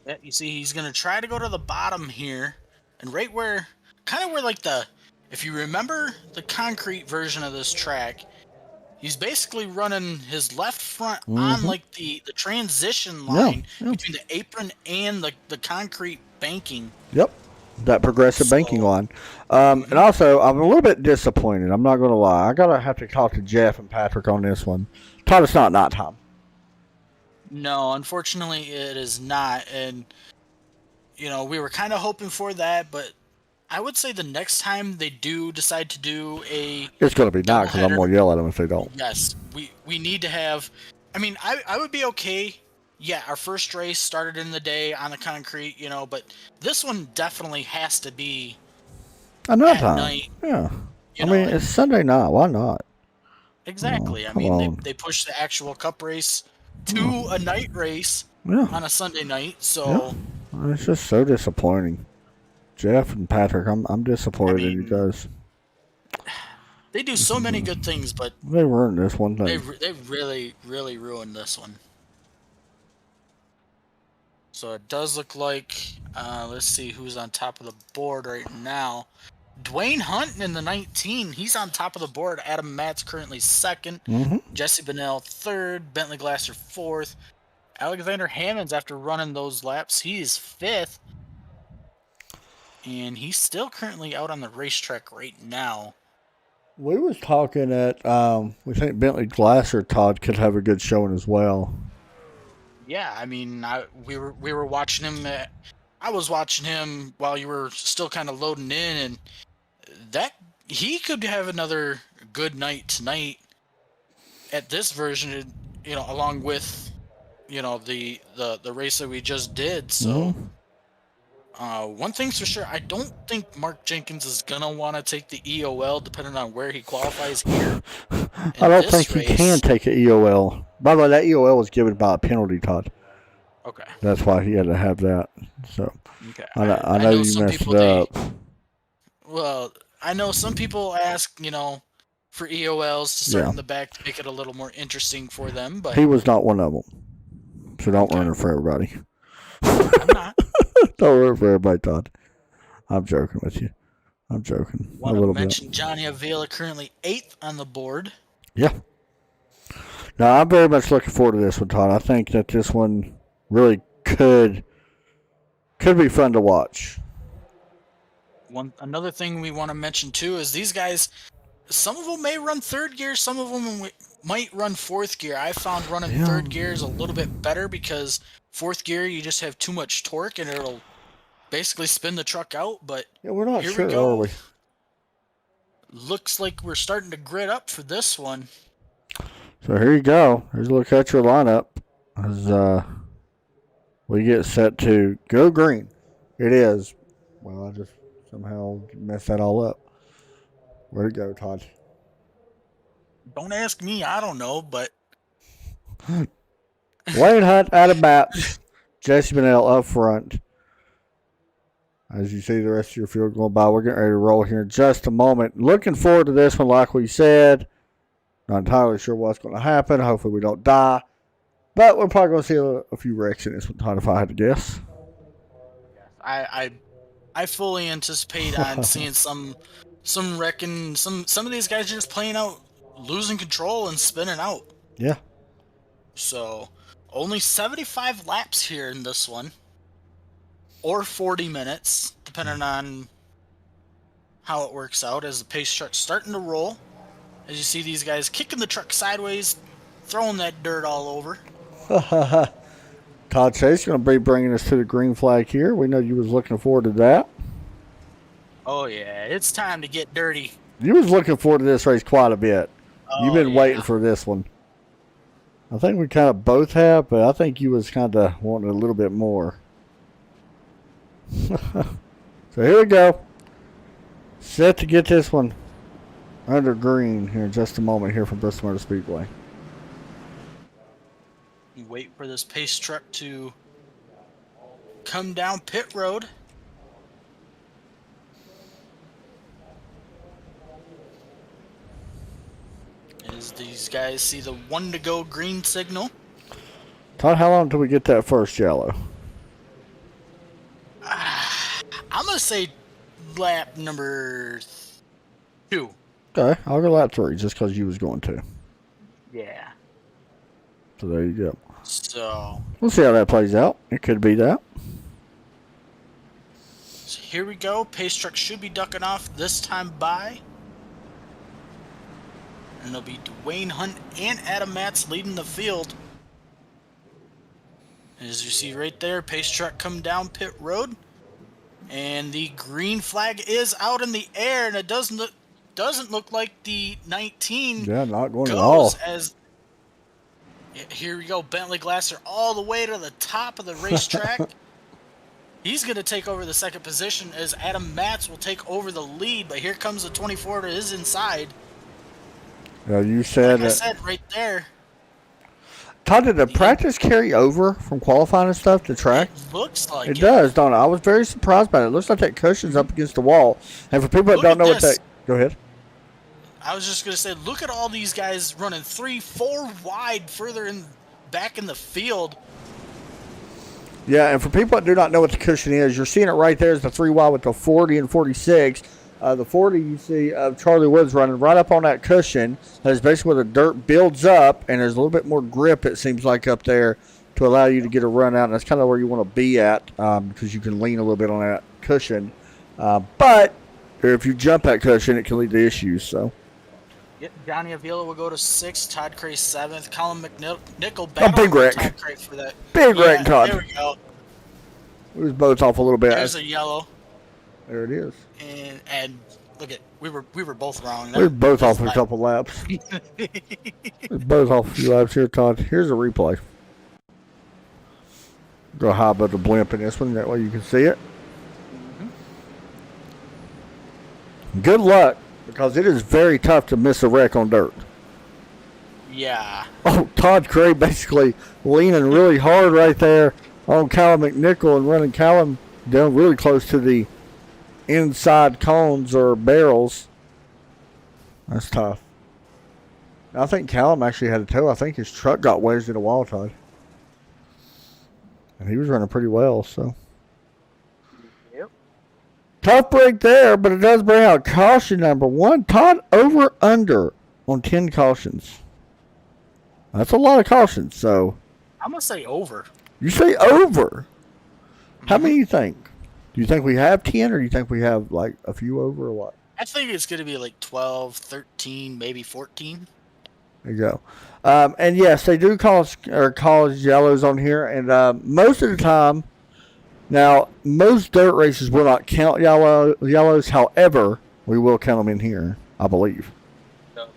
S2: Yeah, you see, he's going to try to go to the bottom here. And right where, kind of where like if you remember the concrete version of this track, he's basically running his left front on like the transition line between the apron and the concrete banking.
S1: Yep, that progressive banking line. And also, I'm a little bit disappointed. I'm not going to lie. I have to talk to Jeff and Patrick on this one. Todd, it's not nighttime.
S2: No, unfortunately, it is not. And, you know, we were kind of hoping for that, but I would say the next time they do decide to do
S1: it's going to be night because I'm going to yell at them if they don't.
S2: Yes, we need to have. I mean, I would be okay. Yeah, our first race started in the day on the concrete, you know, but this one definitely has to be
S1: at
S2: night.
S1: Yeah, I mean, it's Sunday night. Why not?
S2: Exactly. I mean, they pushed the actual cup race to a night race on a Sunday night, so
S1: it's just so disappointing. Jeff and Patrick, I'm disappointed in you guys.
S2: They do so many good things, but
S1: they ruined this one thing.
S2: They really, really ruined this one. So it does look like, let's see who's on top of the board right now. Dwayne Hunt in the 19, he's on top of the board. Adam Matz currently second. Jesse Bennell third. Bentley Glasser fourth. Alexander Hammonds, after running those laps, he is fifth. And he's still currently out on the racetrack right now.
S1: We was talking at, we think Bentley Glasser, Todd, could have a good showing as well.
S2: Yeah, I mean, we were watching him. I was watching him while you were still kind of loading in, and that he could have another good night tonight at this version, you know, along with, you know, the race that we just did. So. One thing's for sure, I don't think Mark Jenkins is going to want to take the EOL depending on where he qualifies here.
S1: I don't think he can take an EOL. By the way, that EOL was given by a penalty, Todd.
S2: Okay.
S1: That's why he had to have that. So
S2: okay.
S1: I know you messed it up.
S2: Well, I know some people ask, for EOLs to start
S1: Yeah.
S2: in the back to make it a little more interesting for them, but
S1: He was not one of them. So don't
S2: Okay.
S1: ruin it for everybody.
S2: I'm not.
S1: Don't ruin it for everybody, Todd. I'm joking with you. I'm joking.
S2: Want
S1: a
S2: to
S1: little
S2: mention
S1: bit.
S2: Johnny Avila currently 8th on the board.
S1: Yeah. Now, I'm very much looking forward to this one, Todd. I think that this one really could be fun to watch.
S2: Another thing we want to mention too is these guys. Some of them may run third gear. Some of them might run fourth gear. I found running third gear is a little bit better because fourth gear you just have too much torque and it'll basically spin the truck out. But
S1: Yeah, we're not
S2: here
S1: sure,
S2: we go.
S1: are we?
S2: Looks like we're starting to grid up for this one.
S1: So here you go. Here's a look at your lineup as we get set to go green. It is. Well, I just somehow messed that all up. Where'd it go, Todd?
S2: Don't ask me. I don't know, but
S1: Wayne Hunt out of maps. Jesse Bennell up front. As you see the rest of your field going by, we're getting ready to roll here in just a moment. Looking forward to this one, like we said. Not entirely sure what's going to happen. Hopefully we don't die. But we're probably going to see a few wrecks in this one, Todd, if I had to guess.
S2: I fully anticipate on seeing some wrecking. Some of these guys are just playing out, losing control and spinning out.
S1: Yeah.
S2: So only 75 laps here in this one, or 40 minutes, depending on how it works out. As the pace truck's starting to roll, as you see these guys kicking the truck sideways, throwing that dirt all over.
S1: Todd Chase going to be bringing us to the green flag here. We know you was looking forward to that.
S2: Oh yeah, it's time to get dirty.
S1: You was looking forward to this race quite a bit.
S2: Oh,
S1: You've been
S2: yeah.
S1: waiting for this one. I think we kind of both have, but I think you was kind of wanting a little bit more. So here we go. Set to get this one under green here in just a moment here from Bristol Motor Speedway.
S2: Wait for this pace truck to come down pit road. As these guys see the 1 to go green signal.
S1: Todd, how long until we get that first yellow?
S2: I'm going to say lap number 2.
S1: Okay, I'll go lap 3 just because you was going to.
S2: Yeah.
S1: So there you go.
S2: So
S1: We'll see how that plays out. It could be that.
S2: here we go. Pace truck should be ducking off this time by. And it'll be Dwayne Hunt and Adam Matz leading the field. As you see right there, pace truck come down pit road. And the green flag is out in the air, and it doesn't look like the 19
S1: Yeah, not going at all.
S2: goes as here we go. Bentley Glasser all the way to the top of the racetrack. He's going to take over the second position as Adam Matz will take over the lead. But here comes the 24 to his inside.
S1: Yeah, you said
S2: Like I
S1: that.
S2: said right there,
S1: Todd, did the practice carry over from qualifying and stuff to track?
S2: it looks like
S1: It does, don't it? I was very surprised by it. It looks like that cushion's up against the wall. And for people that
S2: Look
S1: don't
S2: at
S1: know what
S2: this.
S1: that... Go ahead.
S2: I was just going to say, look at all these guys running 3-4 wide further back in the field.
S1: Yeah, and for people that do not know what the cushion is, you're seeing it right there is the 3 wide with the 40 and 46. The 40 you see of Charlie Woods running right up on that cushion. That is basically where the dirt builds up, and there's a little bit more grip, it seems like, up there to allow you to get a run out. And that's kind of where you want to be at because you can lean a little bit on that cushion. But if you jump that cushion, it can lead to issues. So.
S2: Yep, Johnny Avila will go to 6th, Todd Cray 7th, Colin McNichol
S1: big wreck.
S2: Todd Cray for that.
S1: Big wreck, Todd.
S2: There we go.
S1: We was both off a little bit.
S2: There's a yellow.
S1: There it is.
S2: And look at we were both wrong.
S1: We were both off a couple laps. We were both off a few laps here, Todd. Here's a replay. Go high above the blimp in this one. That way you can see it. Good luck, because it is very tough to miss a wreck on dirt.
S2: Yeah.
S1: Oh, Todd Cray basically leaning really hard right there on Callum McNichol and running Callum down really close to the inside cones or barrels, that's tough. I think Callum actually had a tow. I think his truck got wedged in a wild tide. And he was running pretty well, so.
S3: Yep.
S1: Tough break there, but it does bring out caution number 1. Todd over under on 10 cautions. That's a lot of cautions, so.
S2: I'm gonna say over.
S1: You say over. How many do you think? Do you think we have 10 or do you think we have like a few over or what?
S2: I think it's gonna be like 12, 13, maybe 14.
S1: There you go. And yes, they do call yellows on here, and most of the time, now most dirt races will not count yellows. However, we will count them in here, I believe.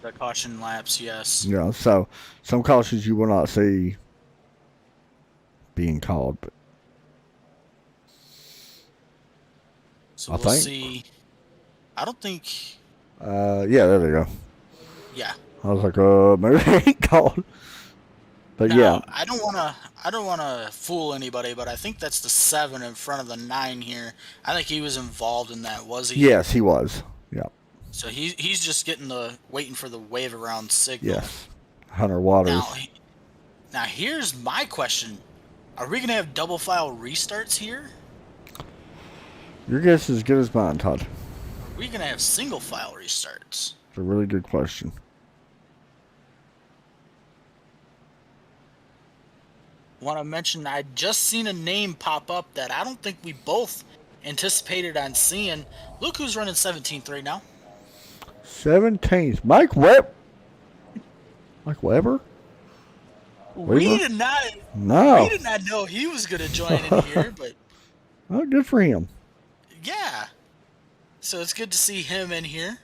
S2: The caution laps, yes.
S1: Yeah. So some cautions you will not see being called, but
S2: So
S1: I
S2: we'll
S1: think.
S2: see. I don't think.
S1: Yeah, there they go.
S2: Yeah.
S1: I was like, maybe they ain't called. But
S2: Now,
S1: yeah.
S2: I don't wanna fool anybody, but I think that's the 7 in front of the 9 here. I think he was involved in that, was he?
S1: Yes, he was. Yeah.
S2: So he's just waiting for the wave around signal.
S1: Yes. Hunter Waters.
S2: Now here's my question: are we gonna have double file restarts here?
S1: Your guess is as good as mine, Todd.
S2: Are we gonna have single file restarts?
S1: It's a really good question.
S2: Want to mention, I just seen a name pop up that I don't think we both anticipated on seeing. Look who's running 17th right now.
S1: 17th. Mike Weber?
S2: We did not.
S1: No.
S2: We did not know he was going to join in here, but
S1: Oh, good for him.
S2: yeah. So it's good to see him in here.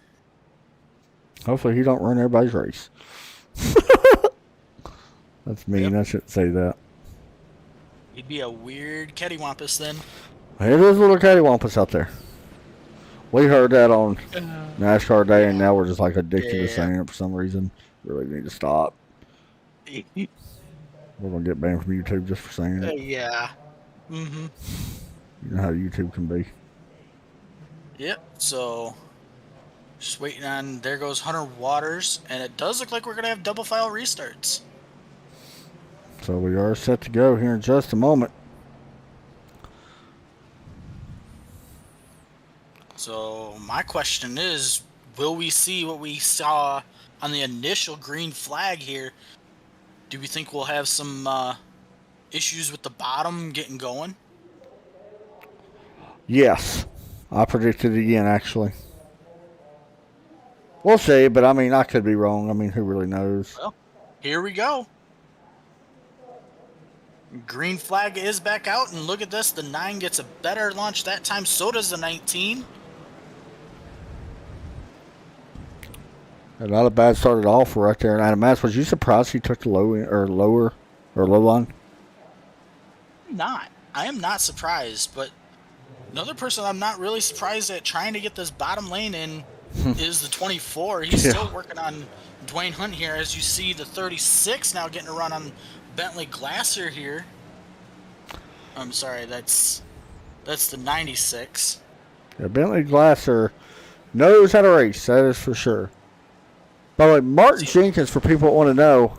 S1: Hopefully he don't run everybody's race. That's mean.
S2: Yep.
S1: I shouldn't say that.
S2: He'd be a weird cattywampus then.
S1: It is a little cattywampus out there. We heard that on NASCAR Day, and now we're just like addicted to saying it for some reason. Really need to stop. We're going to get banned from YouTube just for saying it.
S2: Yeah. Mm-hmm.
S1: You know how YouTube can be.
S2: Yep. So just waiting on. There goes Hunter Waters, and it does look like we're gonna have double file restarts.
S1: So we are set to go here in just a moment.
S2: So my question is, will we see what we saw on the initial green flag here? Do we think we'll have some issues with the bottom getting going?
S1: Yes. I predicted it again, actually. We'll see, but I mean, I could be wrong. I mean, who really knows?
S2: Well, here we go. Green flag is back out, and look at this. The 9 gets a better launch that time. So does the 19.
S1: Not a bad start at all for right there. And Adam Matz, was you surprised he took the low line?
S2: I am not surprised, but another person I'm not really surprised at trying to get this bottom lane in is the 24. He's still working on Dwayne Hunt here. As you see, the 36 now getting a run on Bentley Glasser here. I'm sorry, that's the 96.
S1: Yeah, Bentley Glasser knows how to race. That is for sure. By the way, Martin Jenkins, for people that want to know,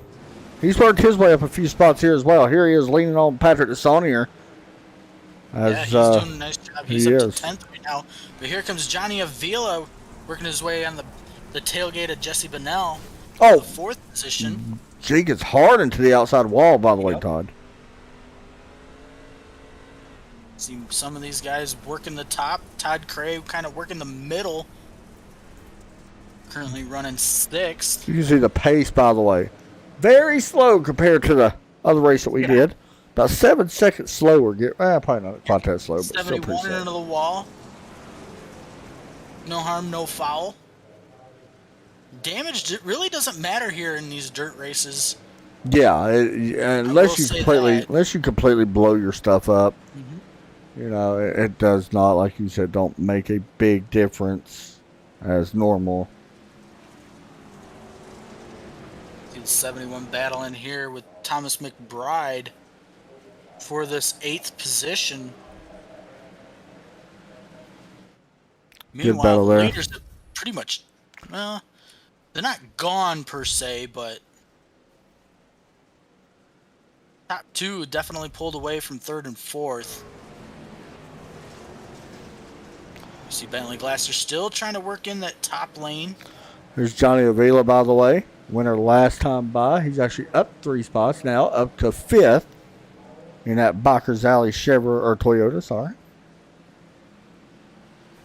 S1: he's worked his way up a few spots here as well. Here he is leaning on Patrick DeSaunier.
S2: He's doing a nice job. He's up to 10th right now. But here comes Johnny Avila working his way on the tailgate of Jesse Bennell.
S1: Oh,
S2: the 4th position.
S1: Jenkins hard into the outside wall, by the way, Todd.
S2: See some of these guys working the top. Todd Cray kind of working the middle. Currently running 6th.
S1: You can see the pace, by the way. Very slow compared to the other race that we did. About 7 seconds slower. Probably not quite that slow, but still pretty
S2: 71
S1: slow.
S2: into the wall. No harm, no foul. Damage really doesn't matter here in these dirt races.
S1: Yeah, unless you completely blow your stuff up.
S2: Mm-hmm.
S1: You know, it does not, like you said, don't make a big difference as normal.
S2: See the 71 battle in here with Thomas McBride for this 8th position.
S1: battle
S2: Meanwhile, the
S1: there.
S2: leaders have pretty much, well, they're not gone per se, but top two definitely pulled away from third and fourth. You see Bentley Glasser still trying to work in that top lane.
S1: There's Johnny Avila, by the way. Winner last time by. He's actually up 3 spots now, up to 5th in that Bacher's Alley Chevrolet or Toyota, sorry.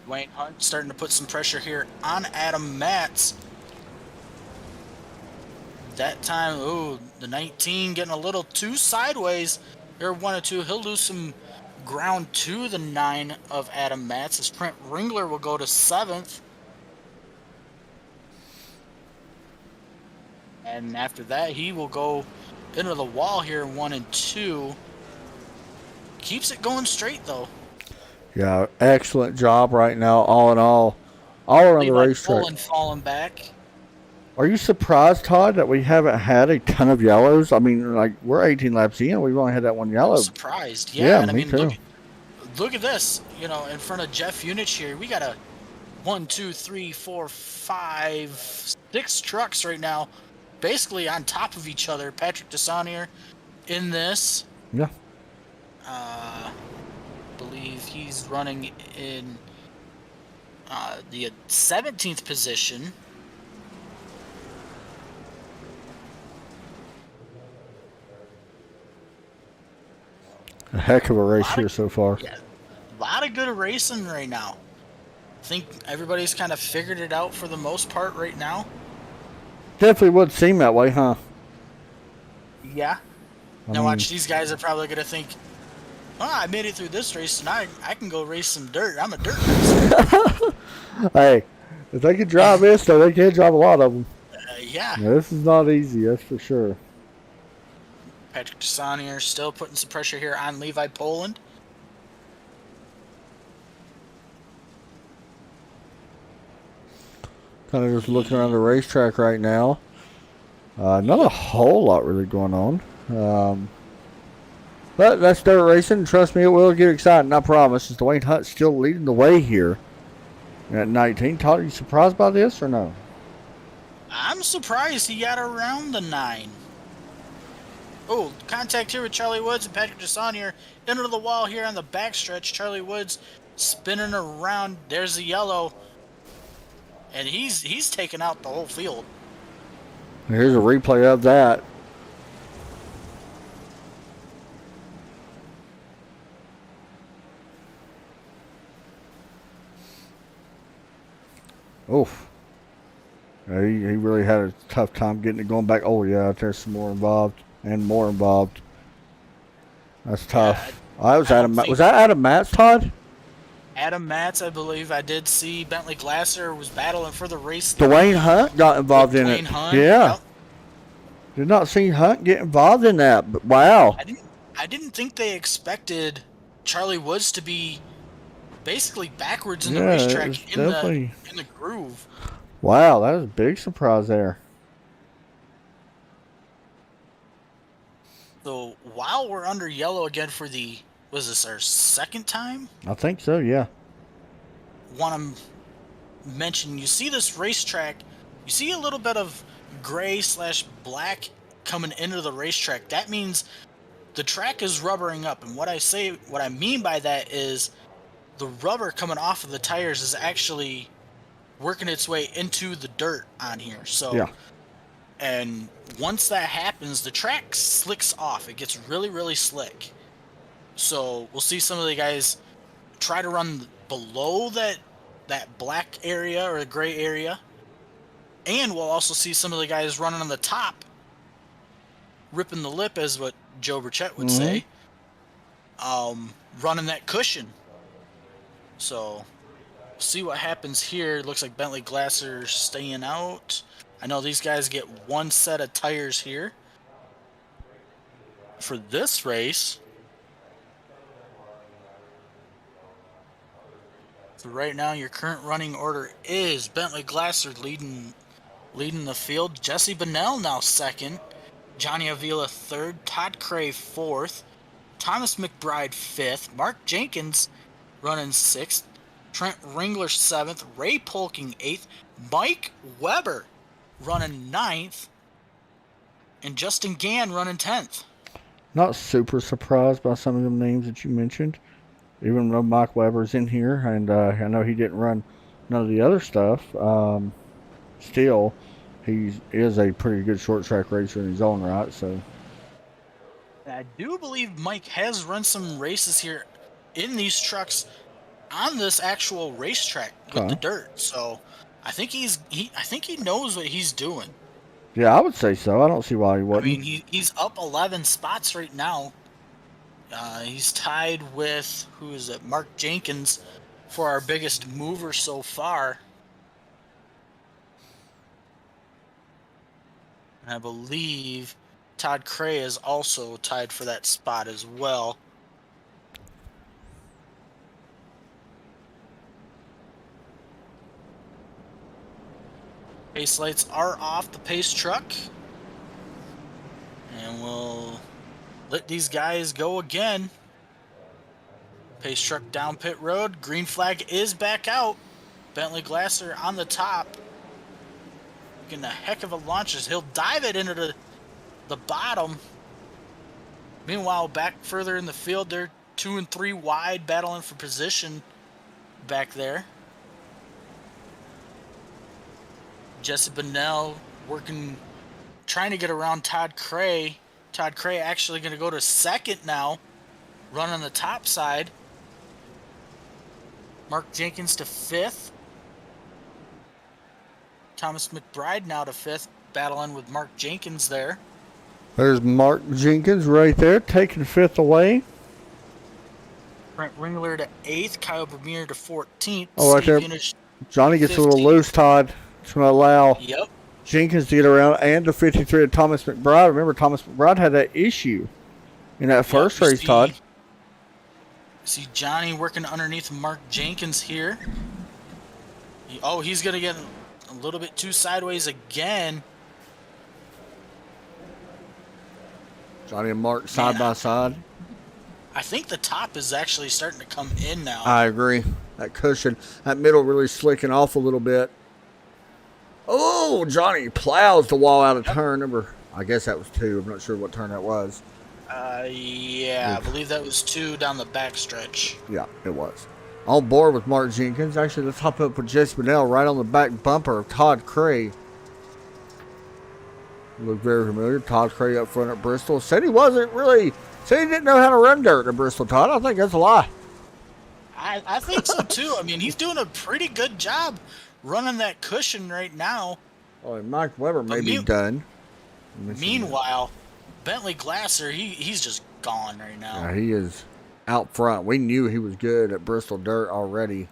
S2: Wayne Hunt starting to put some pressure here on Adam Matz. That time, ooh, the 19 getting a little too sideways. They're 1 or 2. He'll lose some ground to the 9 of Adam Matz as Trent Ringler will go to 7th. And after that, he will go into the wall here in 1 and 2. Keeps it going straight, though.
S1: Yeah, excellent job right now, all in all around the
S2: Levi
S1: racetrack.
S2: Poland falling back.
S1: Are you surprised, Todd, that we haven't had a ton of yellows? I mean, like, we're 18 laps in. We've only had that one yellow.
S2: I'm surprised. Yeah,
S1: Yeah,
S2: and I
S1: me
S2: mean,
S1: too.
S2: look at this. You know, in front of Jeff Unich here, we got a 1, 2, 3, 4, 5, 6 trucks right now, basically on top of each other. Patrick Desaunier in this.
S1: Yeah.
S2: Believe he's running in the 17th position.
S1: A heck of a race here so far.
S2: Yeah, a lot of good racing right now. I think everybody's kind of figured it out for the most part right now.
S1: Definitely would seem that way, huh?
S2: Yeah.
S1: I
S2: Now
S1: mean,
S2: watch, these guys are probably going to think, oh, I made it through this race, and I can go race some dirt. I'm a dirt racer.
S1: hey, if they could drive this, though, they can drive a lot of them.
S2: Yeah.
S1: Yeah, this is not easy, that's for sure.
S2: Patrick Desaunier still putting some pressure here on Levi Poland.
S1: Kind of just looking around the racetrack right now. Not a whole lot really going on. But that's dirt racing. Trust me, it will get exciting. I promise. Is Dwayne Hunt still leading the way here at 19? Todd, are you surprised by this or no?
S2: I'm surprised he got around the 9. Oh, contact here with Charlie Woods and Patrick Desaunier into the wall here on the backstretch. Charlie Woods spinning around. There's the yellow. And he's taken out the whole field.
S1: Here's a replay of that. Oof. Yeah, he really had a tough time getting it going back. Oh, yeah, there's some more involved and more involved. That's tough. Was that Adam Matz, Todd?
S2: Adam Matz, I believe. I did see Bentley Glasser was battling for the race.
S1: Dwayne Hunt got involved in it.
S2: Dwayne Hunt,
S1: yeah.
S2: yep.
S1: Did not see Hunt get involved in that, but wow.
S2: I didn't think they expected Charlie Woods to be basically backwards in the racetrack in the groove.
S1: Wow, that was a big surprise there.
S2: So while we're under yellow again for was this our second time?
S1: I think so, yeah.
S2: Want to mention, you see this racetrack, you see a little bit of gray/black coming into the racetrack. That means the track is rubbering up, and what I mean by that is the rubber coming off of the tires is actually working its way into the dirt on here. So
S1: yeah.
S2: And once that happens, the track slicks off. It gets really, really slick. So we'll see some of the guys try to run below that black area or the gray area. And we'll also see some of the guys running on the top, ripping the lip, as what Joe Burchett would say, running that cushion. So see what happens here. It looks like Bentley Glasser staying out. I know these guys get one set of tires here for this race. So right now your current running order is Bentley Glasser leading the field. Jesse Bonnell now second. Johnny Avila third. Todd Cray fourth. Thomas McBride fifth. Mark Jenkins running sixth. Trent Ringler 7th, Ray Polking 8th, Mike Weber running 9th, and Justin Gann running 10th.
S1: Not super surprised by some of the names that you mentioned, even though Mike Weber's in here, and I know he didn't run none of the other stuff. Still, he is a pretty good short track racer in his own right. So
S2: I do believe Mike has run some races here in these trucks on this actual racetrack with the dirt. So I think he knows what he's doing.
S1: yeah, I would say so. I don't see why he
S2: I
S1: wouldn't.
S2: mean, he's up 11 spots right now. He's tied with, who is it, Mark Jenkins for our biggest mover so far. And I believe Todd Cray is also tied for that spot as well. Pace lights are off the pace truck. And we'll let these guys go again. Pace truck down pit road. Green flag is back out. Bentley Glasser on the top. Getting a heck of a launch as he'll dive it into the bottom. Meanwhile, back further in the field, they're 2 and 3 wide, battling for position back there. Jesse Bennell working, trying to get around Todd Cray. Todd Cray actually going to go to second now, run on the top side. Mark Jenkins to 5th. Thomas McBride now to 5th, battling with Mark Jenkins there.
S1: There's Mark Jenkins right there, taking 5th away.
S2: Brent Ringler to 8th, Kyle Vermeer to 14th.
S1: Oh, right there. Johnny gets 15. A little loose, Todd. It's going to allow Jenkins to get around, and the 53 of Thomas McBride. Remember, Thomas McBride had that issue in that first race, Todd.
S2: See Johnny working underneath Mark Jenkins here. He's going to get a little bit too sideways again.
S1: Johnny and Mark side by side.
S2: I think the top is actually starting to come in now.
S1: I agree. That cushion, that middle really slicking off a little bit. Oh, Johnny plows the wall out of turn number. I guess that was 2. I'm not sure what turn that was.
S2: Yeah, I believe that was 2 down the back stretch.
S1: Yeah, it was. On board with Mark Jenkins. Actually, let's hop up with Jesse Bennell right on the back bumper of Todd Cray. Looked very familiar. Todd Cray up front at Bristol. Said he didn't know how to run dirt at Bristol, Todd. I think that's a lie.
S2: I think so, too. I mean, he's doing a pretty good job running that cushion right now.
S1: Oh, and Mike Weber may be done.
S2: Meanwhile, Bentley Glasser, he's just gone right now.
S1: Yeah, he is out front. We knew he was good at Bristol dirt already.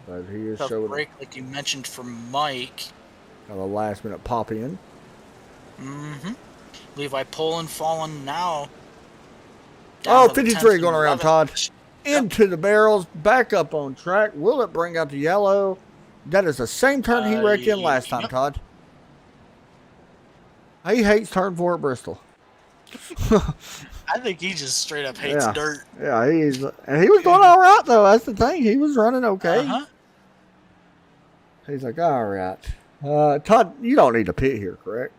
S1: But he is showing
S2: break, like you mentioned, for Mike.
S1: A last minute pop in.
S2: Mm-hmm. Levi Poland falling now.
S1: 53 going around, Todd. Into the barrels, back up on track. Will it bring out the yellow? That is the same turn he wrecked in last time, Todd. He hates turn 4 at Bristol.
S2: I think he just straight up hates dirt.
S1: Yeah, and he was doing all right, though. That's the thing. He was running okay.
S2: Uh-huh.
S1: He's like, all right. Todd, you don't need to pit here, correct?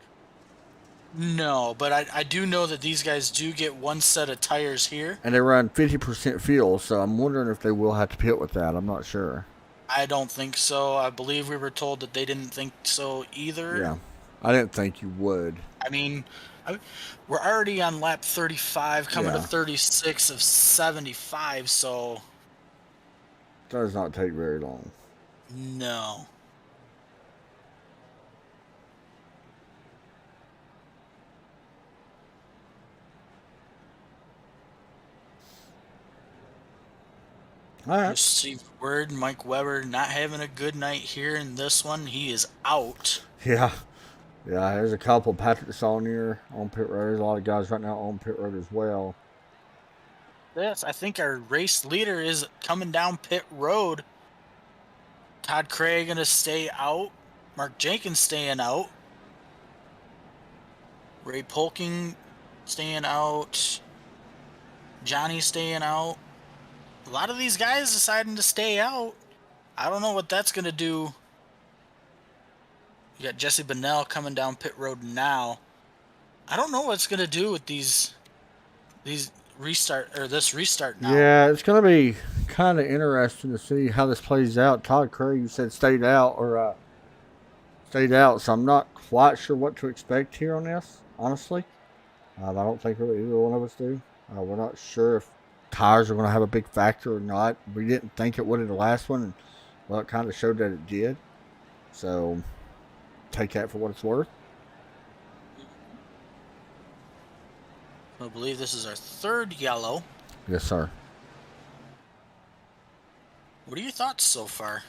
S2: No, but I do know that these guys do get one set of tires here.
S1: And they run 50% fuel, so I'm wondering if they will have to pit with that. I'm not sure.
S2: I don't think so. I believe we were told that they didn't think so either.
S1: Yeah, I didn't think you would.
S2: I mean, we're already on lap 35, coming to 36 of 75, so...
S1: It does not take very long.
S2: No.
S1: All right.
S2: Received word, Mike Weber not having a good night here in this one. He is out.
S1: Yeah. Yeah, there's a couple. Patrick Saunier on pit road. There's a lot of guys right now on pit road as well.
S2: Yes, I think our race leader is coming down pit road. Todd Cray going to stay out. Mark Jenkins staying out. Ray Polking staying out. Johnny staying out. A lot of these guys deciding to stay out. I don't know what that's going to do. You got Jesse Bennell coming down pit road now. I don't know what it's going to do with these restart, or this restart now.
S1: Yeah, it's going to be kind of interesting to see how this plays out. Todd Craig, you said stayed out, so I'm not quite sure what to expect here on this, honestly. I don't think really either one of us do. We're not sure if tires are going to have a big factor or not. We didn't think it would in the last one, and well, it kind of showed that it did. So take that for what it's worth.
S2: I believe this is our third yellow.
S1: Yes, sir.
S2: What are your thoughts so far?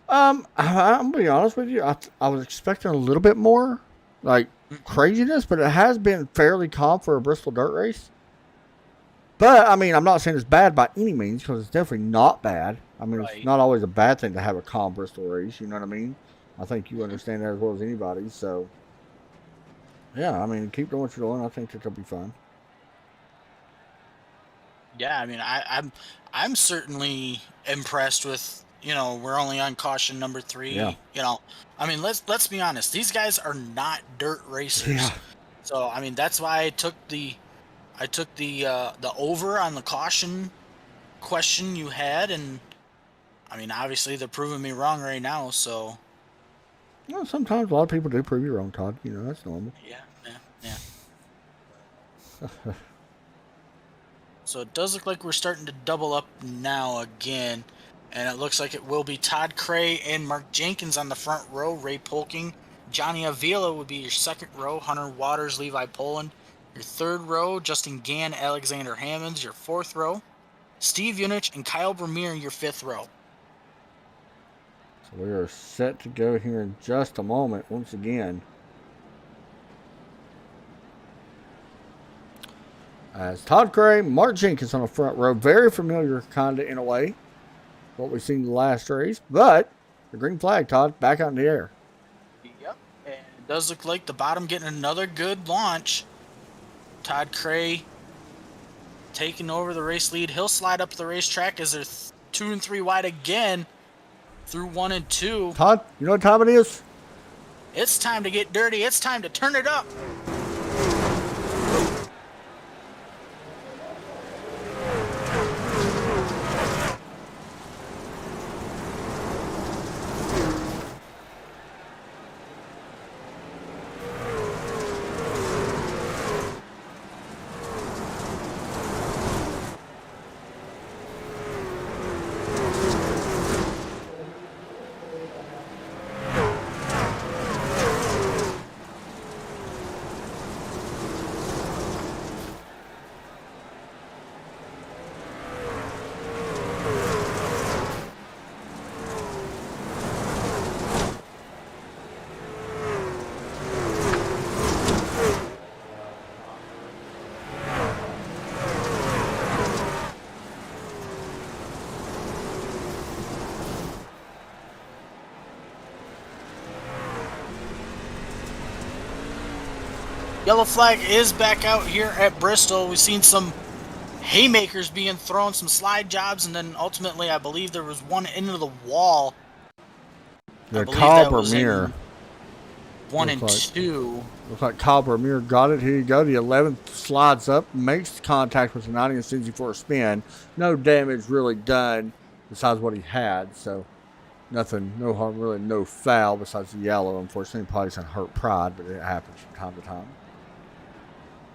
S1: I'm gonna be honest with you. I was expecting a little bit more, like craziness, but it has been fairly calm for a Bristol dirt race. But I mean, I'm not saying it's bad by any means, because it's definitely not bad. I mean,
S2: Right.
S1: It's not always a bad thing to have a calm Bristol race. You know what I mean? I think you understand that as well as anybody. So, yeah, I mean, keep doing what you're doing. I think it'll be fun.
S2: Yeah, I mean, I'm certainly impressed with, we're only on caution number 3.
S1: Yeah.
S2: I mean, let's be honest. These guys are not dirt racers.
S1: Yeah.
S2: So I mean, that's why I took the over on the caution question you had, and I mean, obviously they're proving me wrong right now. So
S1: Well, sometimes a lot of people do prove you wrong, Todd. You know, that's normal.
S2: yeah. So it does look like we're starting to double up now again. And it looks like it will be Todd Cray and Mark Jenkins on the front row. Ray Polking, Johnny Avila would be your second row. Hunter Waters, Levi Poland. Your third row, Justin Gann, Alexander Hammonds. Your fourth row, Steve Yunich and Kyle Vermeer, your fifth row.
S1: So we are set to go here in just a moment once again. As Todd Cray, Mark Jenkins on the front row. Very familiar, kind of, in a way, what we've seen in the last race. But the green flag, Todd, back out in the air.
S2: Yep. And it does look like the bottom getting another good launch. Todd Cray taking over the race lead. He'll slide up the racetrack as they're 2 and 3 wide again through 1 and 2.
S1: Todd, you know what time it is?
S2: It's time to get dirty. It's time to turn it up. Yellow flag is back out here at Bristol. We've seen some haymakers being thrown, some slide jobs, and then ultimately I believe there was one into the wall.
S1: The Kyle Vermeer.
S2: 1 and 2.
S1: Looks like Kyle Vermeer got it. Here you go. The 11th slides up, makes contact with the 90 and sends you for a spin. No damage really done besides what he had. So nothing, no harm, really no foul besides the yellow. Unfortunately, probably some hurt pride, but it happens from time to time.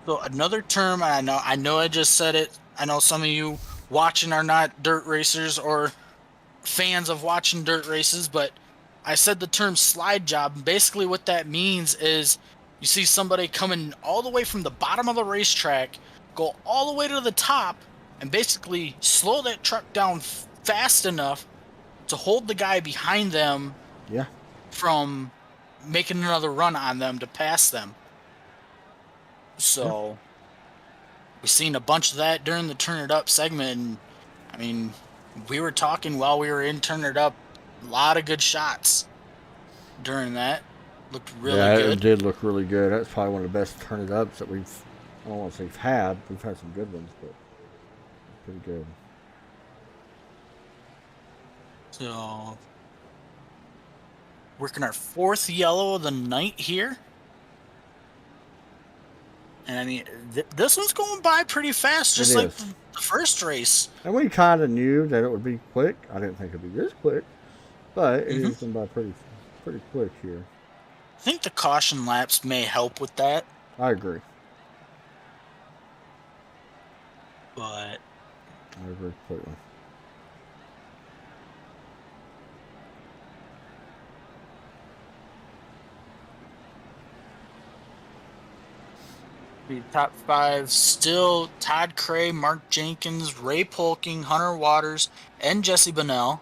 S2: So another term, I know I just said it. I know some of you watching are not dirt racers or fans of watching dirt races, but I said the term slide job. Basically what that means is you see somebody coming all the way from the bottom of the racetrack, go all the way to the top, and basically slow that truck down fast enough to hold the guy behind them from making another run on them to pass them. So we've seen a bunch of that during the Turn It Up segment. And, I mean, we were talking while we were in Turn It Up, a lot of good shots during that. Looked really good.
S1: Yeah, it did look really good. That's probably one of the best Turn It Ups that I don't want to say we've had. We've had some good ones, but pretty good.
S2: So working our 4th yellow of the night here. And I mean, this one's going by pretty fast, just like the first race.
S1: And we kind of knew that it would be quick. I didn't think it'd be this quick, but it is going by pretty quick here.
S2: I think the caution laps may help with that.
S1: I agree.
S2: But
S1: I agree completely.
S2: the top 5 still Todd Cray, Mark Jenkins, Ray Polking, Hunter Waters, and Jesse Bonnell.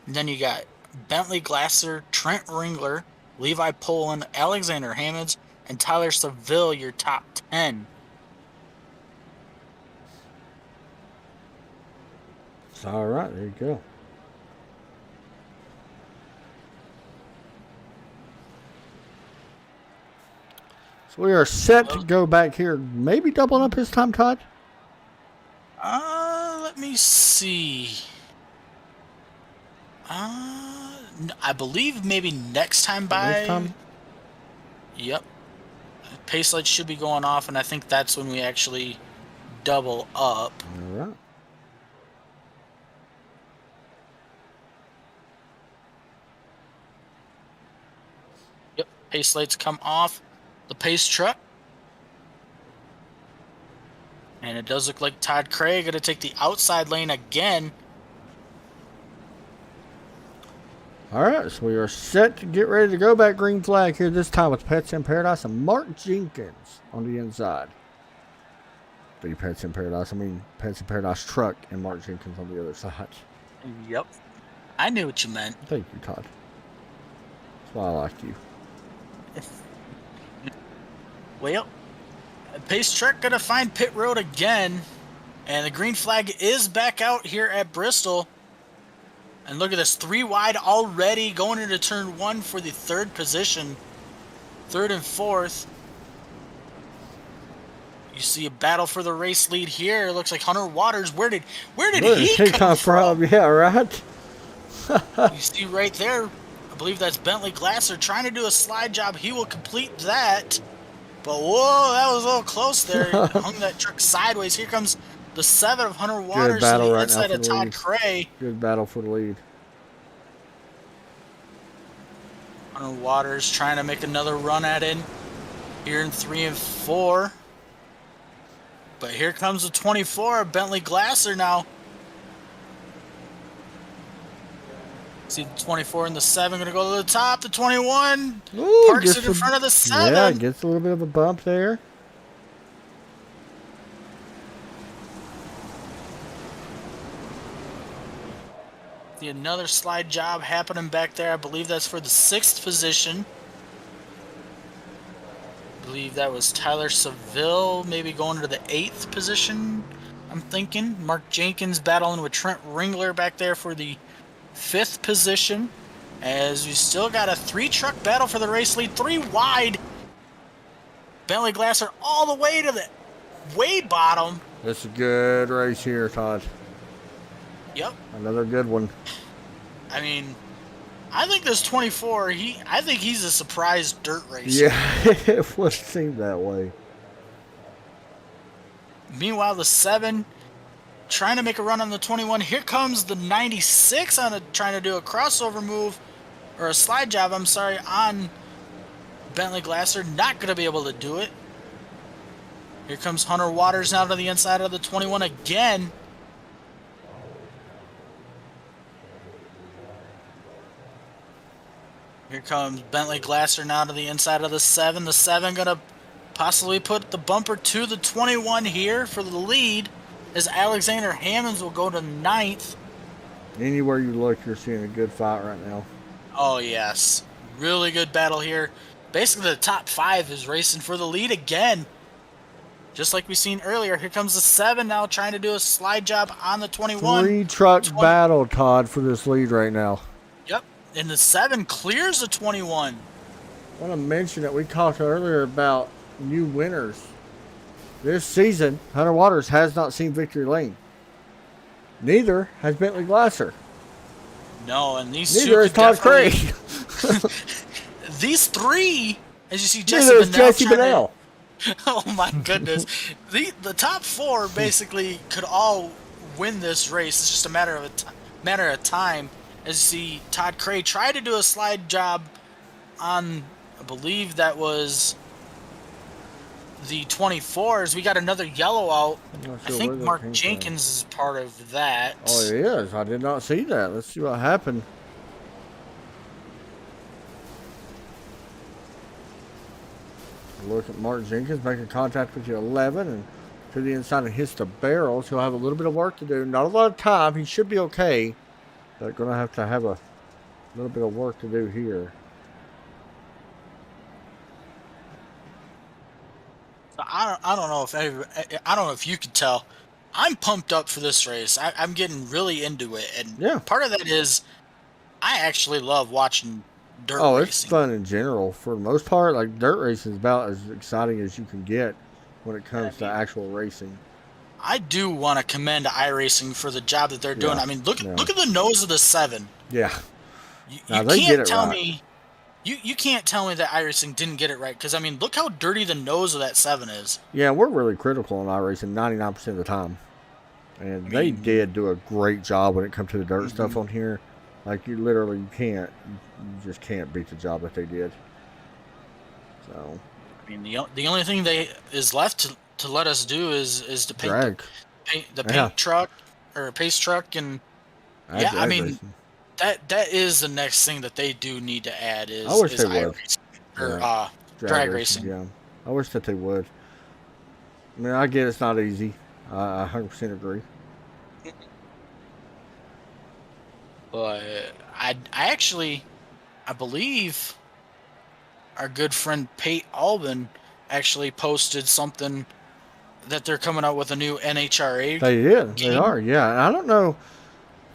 S2: And then you got Bentley Glasser, Trent Ringler, Levi Poland, Alexander Hammonds, and Tyler Seville, your top 10.
S1: All right, there you go. So we are set to go back here, maybe doubling up his time, Todd?
S2: Let me see. I believe maybe next time by.
S1: Next time?
S2: Yep. Pace lights should be going off, and I think that's when we actually double up.
S1: All right.
S2: Yep. Pace lights come off the pace truck. And it does look like Todd Craig going to take the outside lane again.
S1: All right, so we are set to get ready to go back green flag here, this time with Pets in Paradise and Mark Jenkins on the inside. The Pets in Paradise, I mean Pets in Paradise truck and Mark Jenkins on the other side.
S2: Yep. I knew what you meant.
S1: Thank you, Todd. That's why I like you.
S2: Well, pace truck going to find pit road again. And the green flag is back out here at Bristol. And look at this, 3 wide already going into turn 1 for the 3rd position. 3rd and 4th. You see a battle for the race lead here. It looks like Hunter Waters. Where did he come from?
S1: Yeah, right.
S2: You see right there, I believe that's Bentley Glasser trying to do a slide job. He will complete that. But whoa, that was a little close there. Hung that truck sideways. Here comes the 7 of Hunter Waters to the inside of Todd Cray.
S1: Good battle for the lead.
S2: Hunter Waters trying to make another run at it here in 3 and 4. But here comes the 24 of Bentley Glasser now. See the 24 and the 7 going to go to the top. The 21 parks it in front of the 7.
S1: Yeah, gets a little bit of a bump there.
S2: See another slide job happening back there. I believe that's for the 6th position. I believe that was Tyler Seville, maybe going to the 8th position, I'm thinking. Mark Jenkins battling with Trent Ringler back there for the 5th position. As we still got a 3-truck battle for the race lead. 3 wide. Bentley Glasser all the way to the way bottom.
S1: That's a good race here, Todd.
S2: Yep.
S1: Another good one.
S2: I mean, I think this 24, I think he's a surprise dirt racer.
S1: Yeah, it would seem that way.
S2: Meanwhile, the 7 trying to make a run on the 21. Here comes the 96 trying to do a crossover move, or a slide job, I'm sorry, on Bentley Glasser. Not going to be able to do it. Here comes Hunter Waters now to the inside of the 21 again. Here comes Bentley Glasser now to the inside of the 7. The 7 going to possibly put the bumper to the 21 here for the lead, as Alexander Hammonds will go to 9th.
S1: Anywhere you look, you're seeing a good fight right now.
S2: Oh, yes. Really good battle here. Basically, the top 5 is racing for the lead again. Just like we seen earlier. Here comes the 7 now trying to do a slide job on the 21.
S1: 3-truck battle, Todd, for this lead right now.
S2: Yep. And the 7 clears the 21.
S1: I want to mention that we talked earlier about new winners. This season, Hunter Waters has not seen victory lane. Neither has Bentley Glasser.
S2: No, and these
S1: Neither
S2: two
S1: is Todd Craig.
S2: These three, as you see,
S1: Neither is Jesse
S2: trying to-
S1: Bennell.
S2: Oh my goodness. The top four basically could all win this race. It's just a matter of time. As you see, Todd Cray tried to do a slide job on, I believe that was the 24s. We got another yellow out.
S1: I'm not
S2: I
S1: sure
S2: think
S1: where that
S2: Mark
S1: came
S2: Jenkins is part of that.
S1: from. Oh, he is. I did not see that. Let's see what happened. Look at Mark Jenkins making contact with the 11 and to the inside and hits the barrels. He'll have a little bit of work to do. Not a lot of time. He should be okay. But going to have a little bit of work to do here.
S2: So I don't know if you could tell. I'm pumped up for this race. I'm getting really into it, and
S1: Yeah.
S2: part of that is I actually love watching dirt
S1: Oh,
S2: racing.
S1: it's fun in general. For the most part, like dirt racing is about as exciting as you can get when it comes to actual racing.
S2: I do want to commend iRacing for the job that they're doing.
S1: Yeah,
S2: I mean, look
S1: yeah.
S2: at the nose of the 7.
S1: Yeah.
S2: You
S1: Now, they get
S2: can't
S1: it
S2: tell
S1: right.
S2: me you can't tell me that iRacing didn't get it right, because I mean, look how dirty the nose of that 7 is.
S1: Yeah, we're really critical on iRacing 99% of the time. And they did do a great job when it comes to the dirt stuff on here. Like, you literally you just can't beat the job that they did. So,
S2: I mean, the only thing is left to let us do is to paint
S1: drag.
S2: the
S1: Yeah.
S2: paint truck or pace truck, and yeah, I
S1: Drag
S2: mean
S1: racing.
S2: that is the next thing that they do need to add is
S1: I wish they would.
S2: iRacing or
S1: Yeah.
S2: drag racing.
S1: Yeah. I wish that they would. I mean, I get it's not easy. I 100% agree.
S2: But I believe our good friend Pate Albin actually posted something that they're coming out with a new NHRA.
S1: They did.
S2: game.
S1: They are. Yeah. And I don't know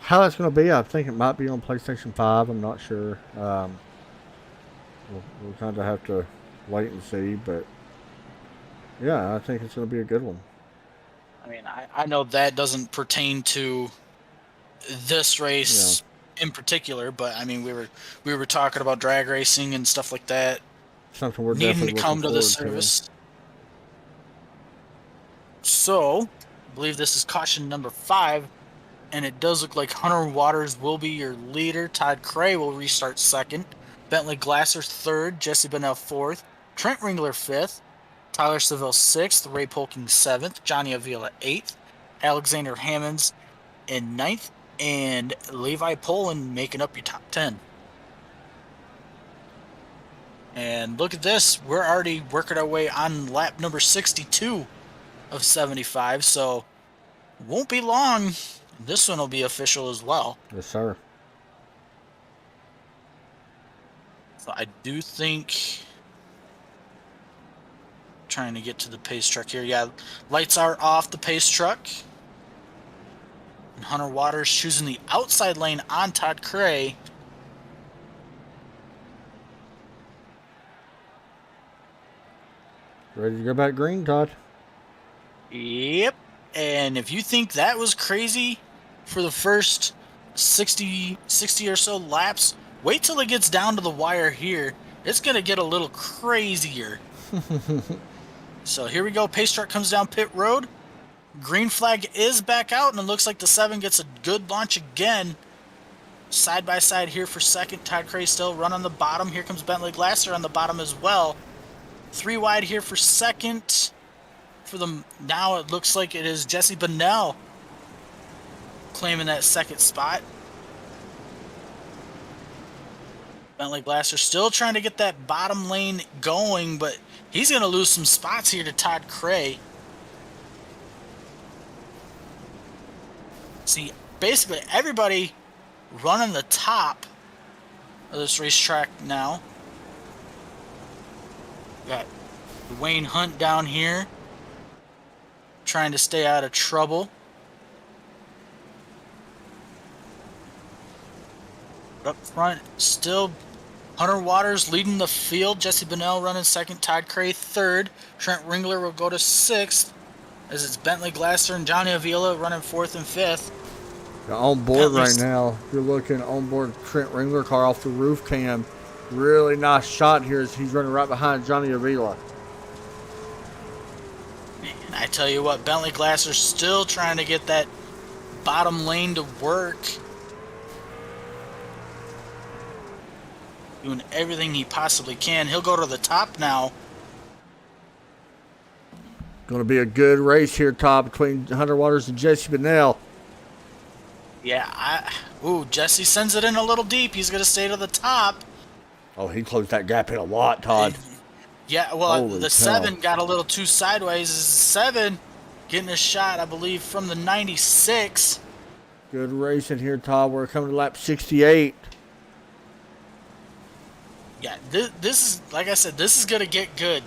S1: how that's going to be. I think it might be on PlayStation 5. I'm not sure. We'll kind of have to wait and see. But yeah, I think it's going to be a good one.
S2: I mean, I know that doesn't pertain to this race in particular, but I mean, we were talking about drag racing and stuff like that
S1: Something we're
S2: needing
S1: definitely
S2: to come to
S1: looking
S2: the
S1: forward
S2: service. So, I believe this is caution number 5, and it does look like Hunter Waters will be your leader. Todd Cray will restart 2nd. Bentley Glasser 3rd. Jesse Bennell 4th. Trent Ringler 5th. Tyler Seville 6th. Ray Polking 7th. Johnny Avila 8th. Alexander Hammonds in 9th. And Levi Poland making up your top 10. And look at this. We're already working our way on lap number 62 of 75. So won't be long. This one will be official as well.
S1: Yes, sir.
S2: So I do think... Trying to get to the pace truck here. Yeah, lights are off the pace truck. And Hunter Waters choosing the outside lane on Todd Cray.
S1: Ready to go back green, Todd?
S2: Yep. And if you think that was crazy for the first 60 or so laps, wait till it gets down to the wire here. It's going to get a little crazier. So here we go. Pace truck comes down pit road. Green flag is back out, and it looks like the 7 gets a good launch again. Side by side here for 2nd. Todd Cray still run on the bottom. Here comes Bentley Glasser on the bottom as well. 3 wide here for 2nd. For them now, it looks like it is Jesse Bennell claiming that 2nd spot. Bentley Glasser still trying to get that bottom lane going, but he's going to lose some spots here to Todd Cray. See, basically everybody running the top of this racetrack now. Got Wayne Hunt down here trying to stay out of trouble. Up front, still Hunter Waters leading the field. Jesse Bennell running 2nd. Todd Cray 3rd. Trent Ringler will go to 6th. As it's Bentley Glasser and Johnny Avila running 4th and 5th.
S1: On board right now, you're looking on board Trent Ringler car off the roof cam. Really nice shot here as he's running right behind Johnny Avila.
S2: And I tell you what, Bentley Glasser's still trying to get that bottom lane to work. Doing everything he possibly can. He'll go to the top now.
S1: Going to be a good race here, Todd, between Hunter Waters and Jesse Bennell.
S2: Yeah, Jesse sends it in a little deep. He's going to stay to the top.
S1: Oh, he closed that gap in a lot, Todd.
S2: Yeah, well,
S1: Holy
S2: the
S1: cow.
S2: 7 got a little too sideways. 7 getting a shot, I believe, from the 96.
S1: Good racing here, Todd. We're coming to lap 68.
S2: Yeah, this is, like I said, this is going to get good.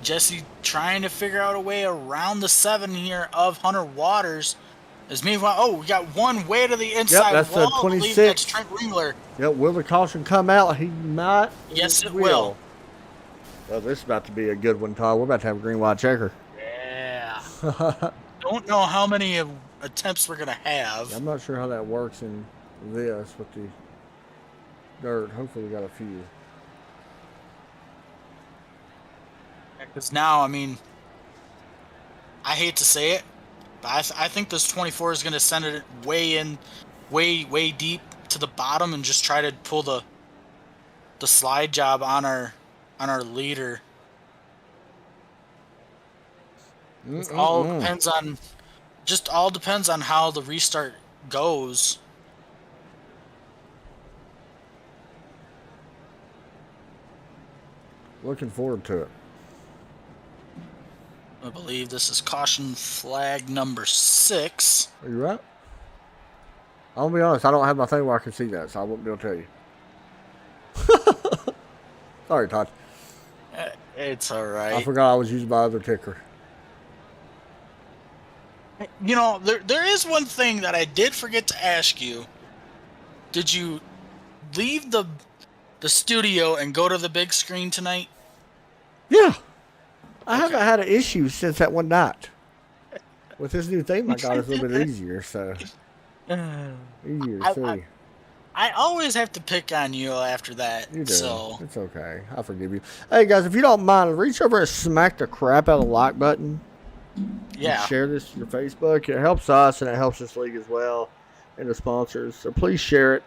S2: Jesse trying to figure out a way around the 7 here of Hunter Waters. As meanwhile, we got one way to the inside
S1: that's
S2: wall.
S1: the
S2: I believe
S1: 26.
S2: that's Trent Ringler.
S1: Yep, will the caution come out? He might.
S2: Yes, it will.
S1: Well, this is about to be a good one, Todd. We're about to have a green, white checker.
S2: Yeah. Don't know how many attempts we're going to have.
S1: I'm not sure how that works in this with the dirt. Hopefully we got a few.
S2: Because now, I mean, I hate to say it, but I think this 24 is going to send it way deep to the bottom and just try to pull the slide job on our leader. It all depends on how the restart goes.
S1: Looking forward to it.
S2: I believe this is caution flag number 6.
S1: Are you right? I'll be honest, I don't have my thing where I can see that, so I won't be able to tell you. Sorry, Todd.
S2: It's all right.
S1: I forgot I was using my other ticker.
S2: You know, there is one thing that I did forget to ask you. Did you leave the studio and go to the big screen tonight?
S1: Yeah. I haven't had an issue since that one night. With this new theme I got, it's a little bit easier, so. Easier to see.
S2: I always have to pick on you after that.
S1: You do.
S2: So
S1: It's okay. I forgive you. Hey, guys, if you don't mind, reach over and smack the crap out of the like button.
S2: yeah,
S1: And share this to your Facebook. It helps us, and it helps this league as well, and the sponsors. So please share it.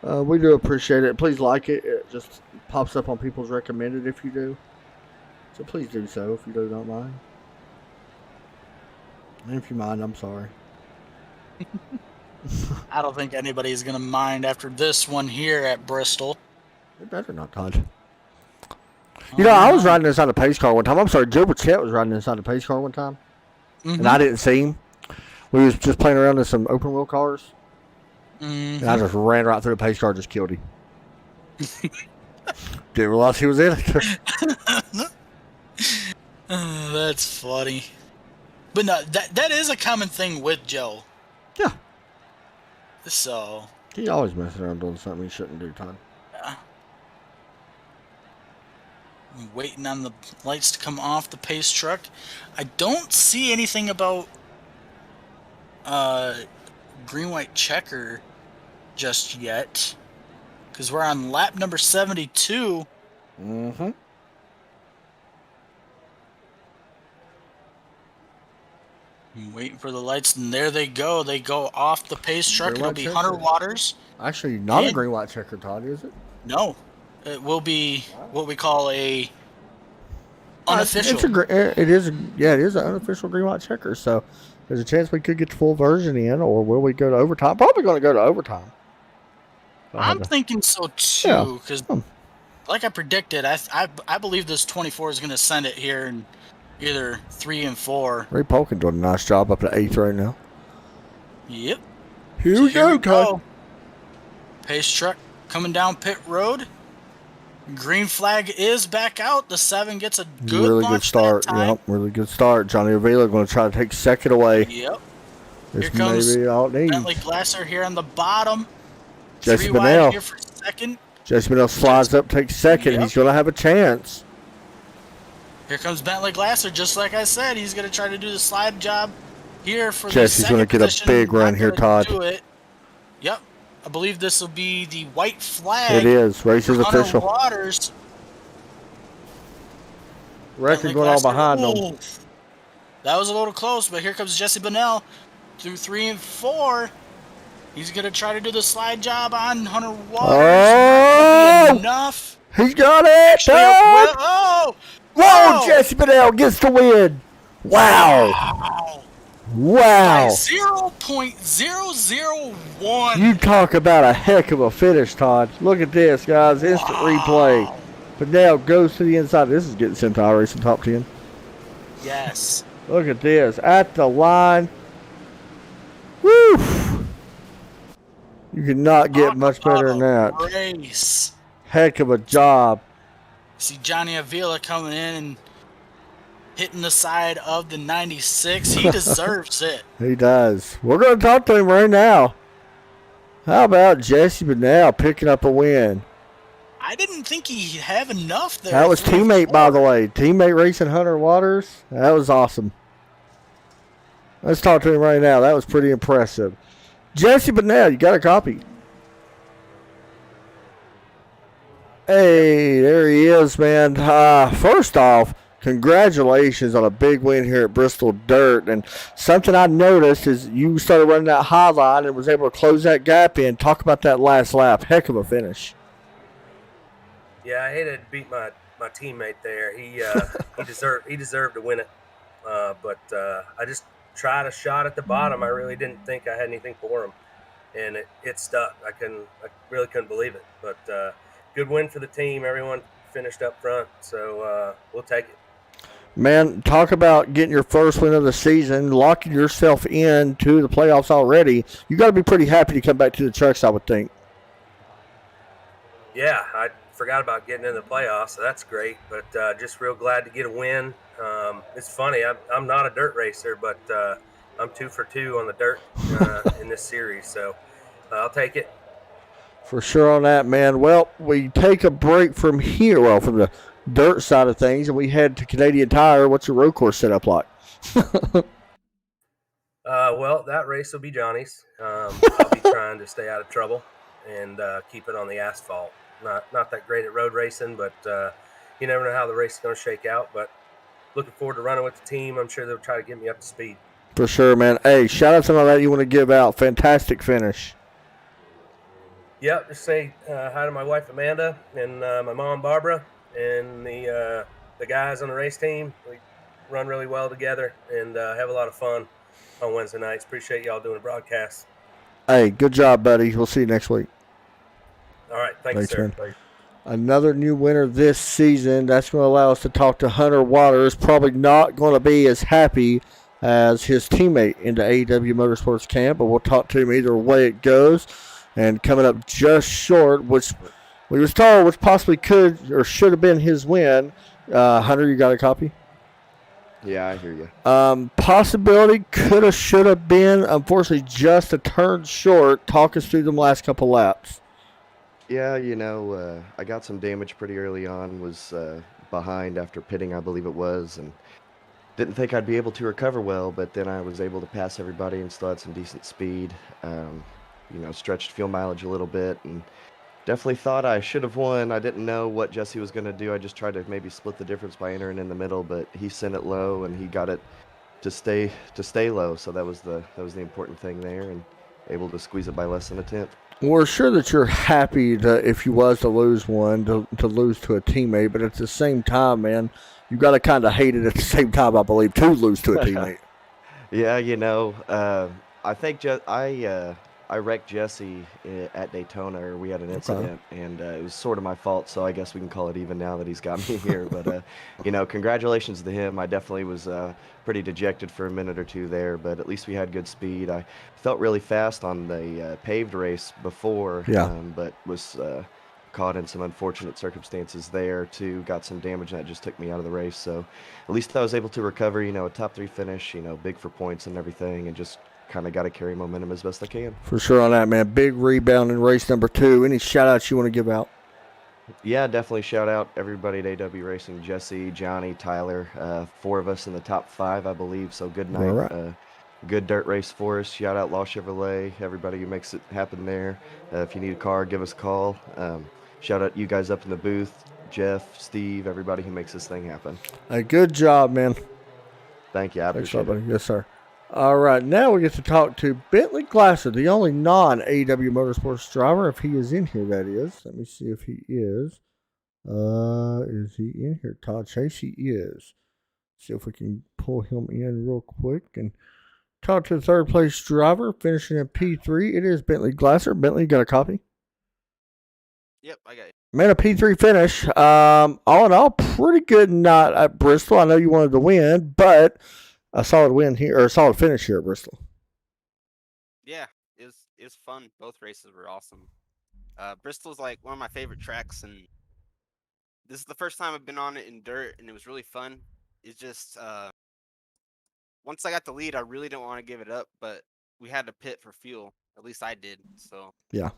S1: We do appreciate it. Please like it. It just pops up on people's recommended if you do. So please do so if you do not mind. And if you mind, I'm sorry.
S2: I don't think anybody's gonna mind after this one here at Bristol.
S1: It better not, Todd. You know, I was riding inside a pace car one time. I'm sorry, Gilbert Chet was riding inside a pace car one time, and I didn't see him. We was just playing around in some open wheel cars, and I just ran right through the pace car, just killed him. Didn't realize he was in it.
S2: That's funny. But no, that is a common thing with Joe.
S1: Yeah.
S2: So.
S1: He always messing around doing something he shouldn't do, Todd.
S2: I'm waiting on the lights to come off the pace truck. I don't see anything about green white checker just yet, because we're on lap number 72.
S1: Mm-hmm.
S2: I'm waiting for the lights, and there they go. They go off the pace truck.
S1: Green
S2: It'll
S1: white
S2: be
S1: checker.
S2: Hunter Waters.
S1: Actually, not a
S2: And-
S1: green white checker, Todd, is it?
S2: No, it will be what we call a unofficial.
S1: It is an unofficial green white checker. So there's a chance we could get the full version in, or will we go to overtime? Probably going to go to overtime.
S2: I'm thinking so too, because like I predicted, I believe this 24 is going to send it here in either 3 and 4.
S1: Ray Polkin doing a nice job up at 8th right now.
S2: Yep.
S1: Here
S2: So
S1: we go, Todd.
S2: Pace truck coming down pit road. Green flag is back out. The 7 gets a good
S1: Really good
S2: launch
S1: start.
S2: that time.
S1: Yep, really good start. Johnny Avila going to try to take second away.
S2: Yep.
S1: This
S2: Here comes
S1: may be all it needs.
S2: Bentley Glasser here on the bottom.
S1: Jesse
S2: 3 wide
S1: Bennell.
S2: here for second.
S1: Jesse Bennell slides up, takes second.
S2: Yep.
S1: He's going to have a chance.
S2: Here comes Bentley Glasser, just like I said. He's going to try to do the slide job here for
S1: Jesse's
S2: the
S1: gonna
S2: second
S1: get a
S2: position.
S1: big run
S2: Not
S1: here,
S2: gonna
S1: Todd.
S2: do it. Yep. I believe this will be the white flag.
S1: It is. Race is
S2: Hunter
S1: official.
S2: Waters.
S1: Record going all behind them.
S2: That was a little close, but here comes Jesse Bunnell through 3 and 4. He's going to try to do the slide job on Hunter Waters. Not gonna be enough.
S1: He's got it.
S2: Oh!
S1: Whoa! Jesse Bunnell gets the win. Wow.
S2: By 0.001.
S1: You talk about a heck of a finish, Todd. Look at this, guys. Instant replay. Bunnell goes to the inside. This is getting sent to iRacing Top 10.
S2: Yes.
S1: Look at this. At the line. Woo! You could not get much better than that.
S2: Race.
S1: Heck of a job.
S2: See Johnny Avila coming in and hitting the side of the 96. He deserves it.
S1: He does. We're going to talk to him right now. How about Jesse Bunnell picking up a win?
S2: I didn't think he'd have enough there.
S1: That was teammate, by the way. Teammate racing Hunter Waters. That was awesome. Let's talk to him right now. That was pretty impressive. Jesse Bunnell, you got a copy. Hey, there he is, man. First off, congratulations on a big win here at Bristol Dirt. And something I noticed is you started running that high line and was able to close that gap in. Talk about that last lap. Heck of a finish.
S6: Yeah, I hated to beat my teammate there. He deserved to win it. But I just tried a shot at the bottom. I really didn't think I had anything for him, and it stuck. I really couldn't believe it. But good win for the team. Everyone finished up front, so we'll take it.
S1: Man, talk about getting your first win of the season, locking yourself into the playoffs already. You got to be pretty happy to come back to the trucks, I would think.
S6: Yeah, I forgot about getting in the playoffs, so that's great. But just real glad to get a win. It's funny, I'm not a dirt racer, but I'm 2 for 2 on the dirt in this series, so I'll take it.
S1: For sure on that, man. Well, we take a break from here, from the dirt side of things, and we head to Canadian Tire. What's your road course setup like?
S6: Well, that race will be Johnny's. I'll be trying to stay out of trouble and keep it on the asphalt. Not that great at road racing, but you never know how the race is going to shake out. But looking forward to running with the team. I'm sure they'll try to get me up to speed. For sure, man. Hey, shout out something that you want to give out. Fantastic finish. Yep, just say hi to my wife Amanda and my mom Barbara and the guys on the race team. We run really well together and have a lot of fun on Wednesday nights. Appreciate y'all doing the broadcast. Hey, good job, buddy. We'll see you next week. All right, thanks, sir. Man. Another new winner this season. That's going to allow us to talk to Hunter Waters. Probably not going to be as happy as his teammate in the AEW Motorsports camp, but we'll talk to him either way it goes. And coming up just short, which we was told which possibly could or should have been his win. Hunter, you got a copy?
S7: Yeah, I hear you.
S1: Possibility, could have, should have been. Unfortunately, just a turn short. Talk us through them last couple laps.
S7: Yeah, I got some damage pretty early on, was behind after pitting, I believe it was, and didn't think I'd be able to recover well, but then I was able to pass everybody and still had some decent speed. Stretched fuel mileage a little bit, and definitely thought I should have won. I didn't know what Jesse was going to do. I just tried to maybe split the difference by entering in the middle, but he sent it low, and he got it to stay low, so that was the important thing there, and able to squeeze it by less than a tenth. We're sure that you're happy that if you was to lose one, to lose to a teammate, but at the same time, man, you got to kind of hate it at the same time, I believe, to lose to a teammate. Yeah, I think I wrecked Jesse at Daytona, or we had an incident, and it was sort of my fault, so I guess we can call it even now that he's got me here. But, congratulations to him. I definitely was pretty dejected for a minute or two there, but at least we had good speed. I felt really fast on the paved race before, but was caught in some unfortunate circumstances there, too. Got some damage, and that just took me out of the race. So at least I was able to recover, a top 3 finish, big for points and everything, and just kind of got to carry momentum as best I can. For sure on that, man. Big rebound in race number 2. Any shout-outs you want to give out? Yeah, definitely shout out everybody at AW Racing. Jesse, Johnny, Tyler, 4 of us in the top 5, I believe. So good night. All right. good dirt race for us. Shout out Law Chevrolet, everybody who makes it happen there. If you need a car, give us a call. Shout out you guys up in the booth, Jeff, Steve, everybody who makes this thing happen.
S1: Hey, good job, man.
S7: Thank you. I
S1: Thanks,
S7: appreciate it.
S1: buddy. Yes, sir. All right, now we get to talk to Bentley Glasser, the only non-AEW Motorsports driver, if he is in here, that is. Let me see if he is. Is he in here? Todd Chase, he is. See if we can pull him in real quick and talk to the third place driver, finishing in P3. It is Bentley Glasser. Bentley, you got a copy?
S8: Yep, I got it.
S1: Man, a P3 finish. All in all, pretty good night at Bristol. I know you wanted to win, but a solid win here, or a solid finish here at Bristol.
S8: Yeah, it was fun. Both races were awesome. Bristol's like one of my favorite tracks, and this is the first time I've been on it in dirt, and it was really fun. It's just once I got the lead, I really didn't want to give it up, but we had to pit for fuel. At least I did. So
S1: Yeah.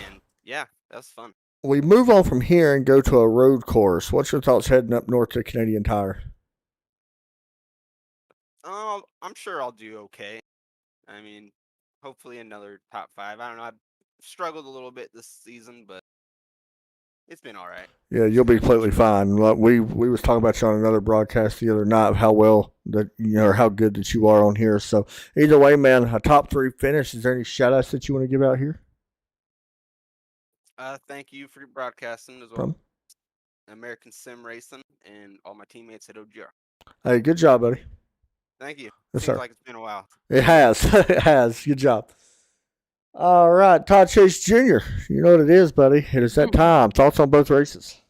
S8: and yeah, that was fun.
S1: We move on from here and go to a road course. What's your thoughts heading up north to Canadian Tire?
S8: I'm sure I'll do okay. I mean, hopefully another top 5. I don't know. I've struggled a little bit this season, but it's been all right.
S1: Yeah, you'll be completely fine. We was talking about you on another broadcast the other night of how well that or how good that you are on here. So either way, man, a top 3 finish. Is there any shout outs that you want to give out here?
S8: Thank you for broadcasting as well.
S1: Problem?
S8: American Sim Racing and all my teammates at OGR.
S1: Hey, good job, buddy.
S8: Thank you.
S1: Yes,
S8: Seems
S1: sir.
S8: like it's been a while.
S1: It has. It has. Good job. All right, Todd Chase Jr. You know what it is, buddy. It is that time. Thoughts on both races?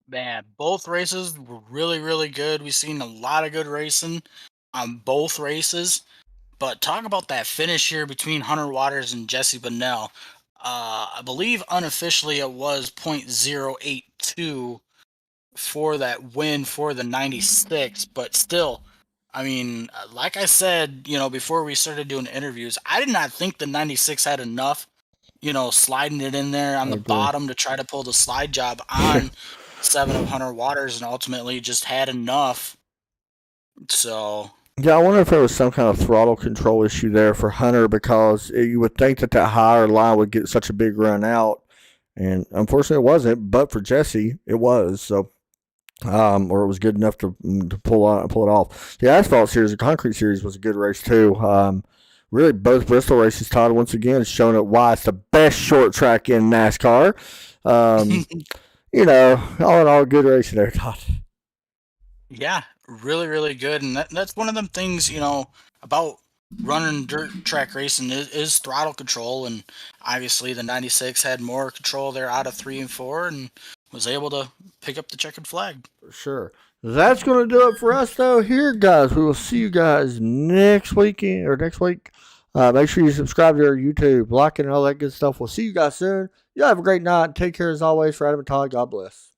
S2: Man, both races were really, really good. We've seen a lot of good racing on both races. But talk about that finish here between Hunter Waters and Jesse Bunnell. I believe unofficially it was .082 for that win for the 96, but still, I mean, like I said, before we started doing interviews, I did not think the 96 had enough, sliding it in there on the bottom to try to pull the slide job on 7 of Hunter Waters, and ultimately just had enough. So
S1: yeah, I wonder if there was some kind of throttle control issue there for Hunter, because you would think that higher line would get such a big run out, and unfortunately it wasn't. But for Jesse, it was. So, or it was good enough to pull it off. The asphalt series, the concrete series, was a good race too. Really, both Bristol races, Todd, once again, is showing it why it's the best short track in NASCAR. All in all, good racing there, Todd.
S2: yeah, really, really good. And that's one of them things, about running dirt track racing is throttle control. And obviously the 96 had more control there out of 3 and 4 and was able to pick up the checkered flag.
S1: Sure. That's going to do it for us, though, here, guys. We will see you guys next weekend or next week. Make sure you subscribe to our YouTube, like it, and all that good stuff. We'll see you guys soon. You have a great night. Take care as always. For Adam and Todd, God bless.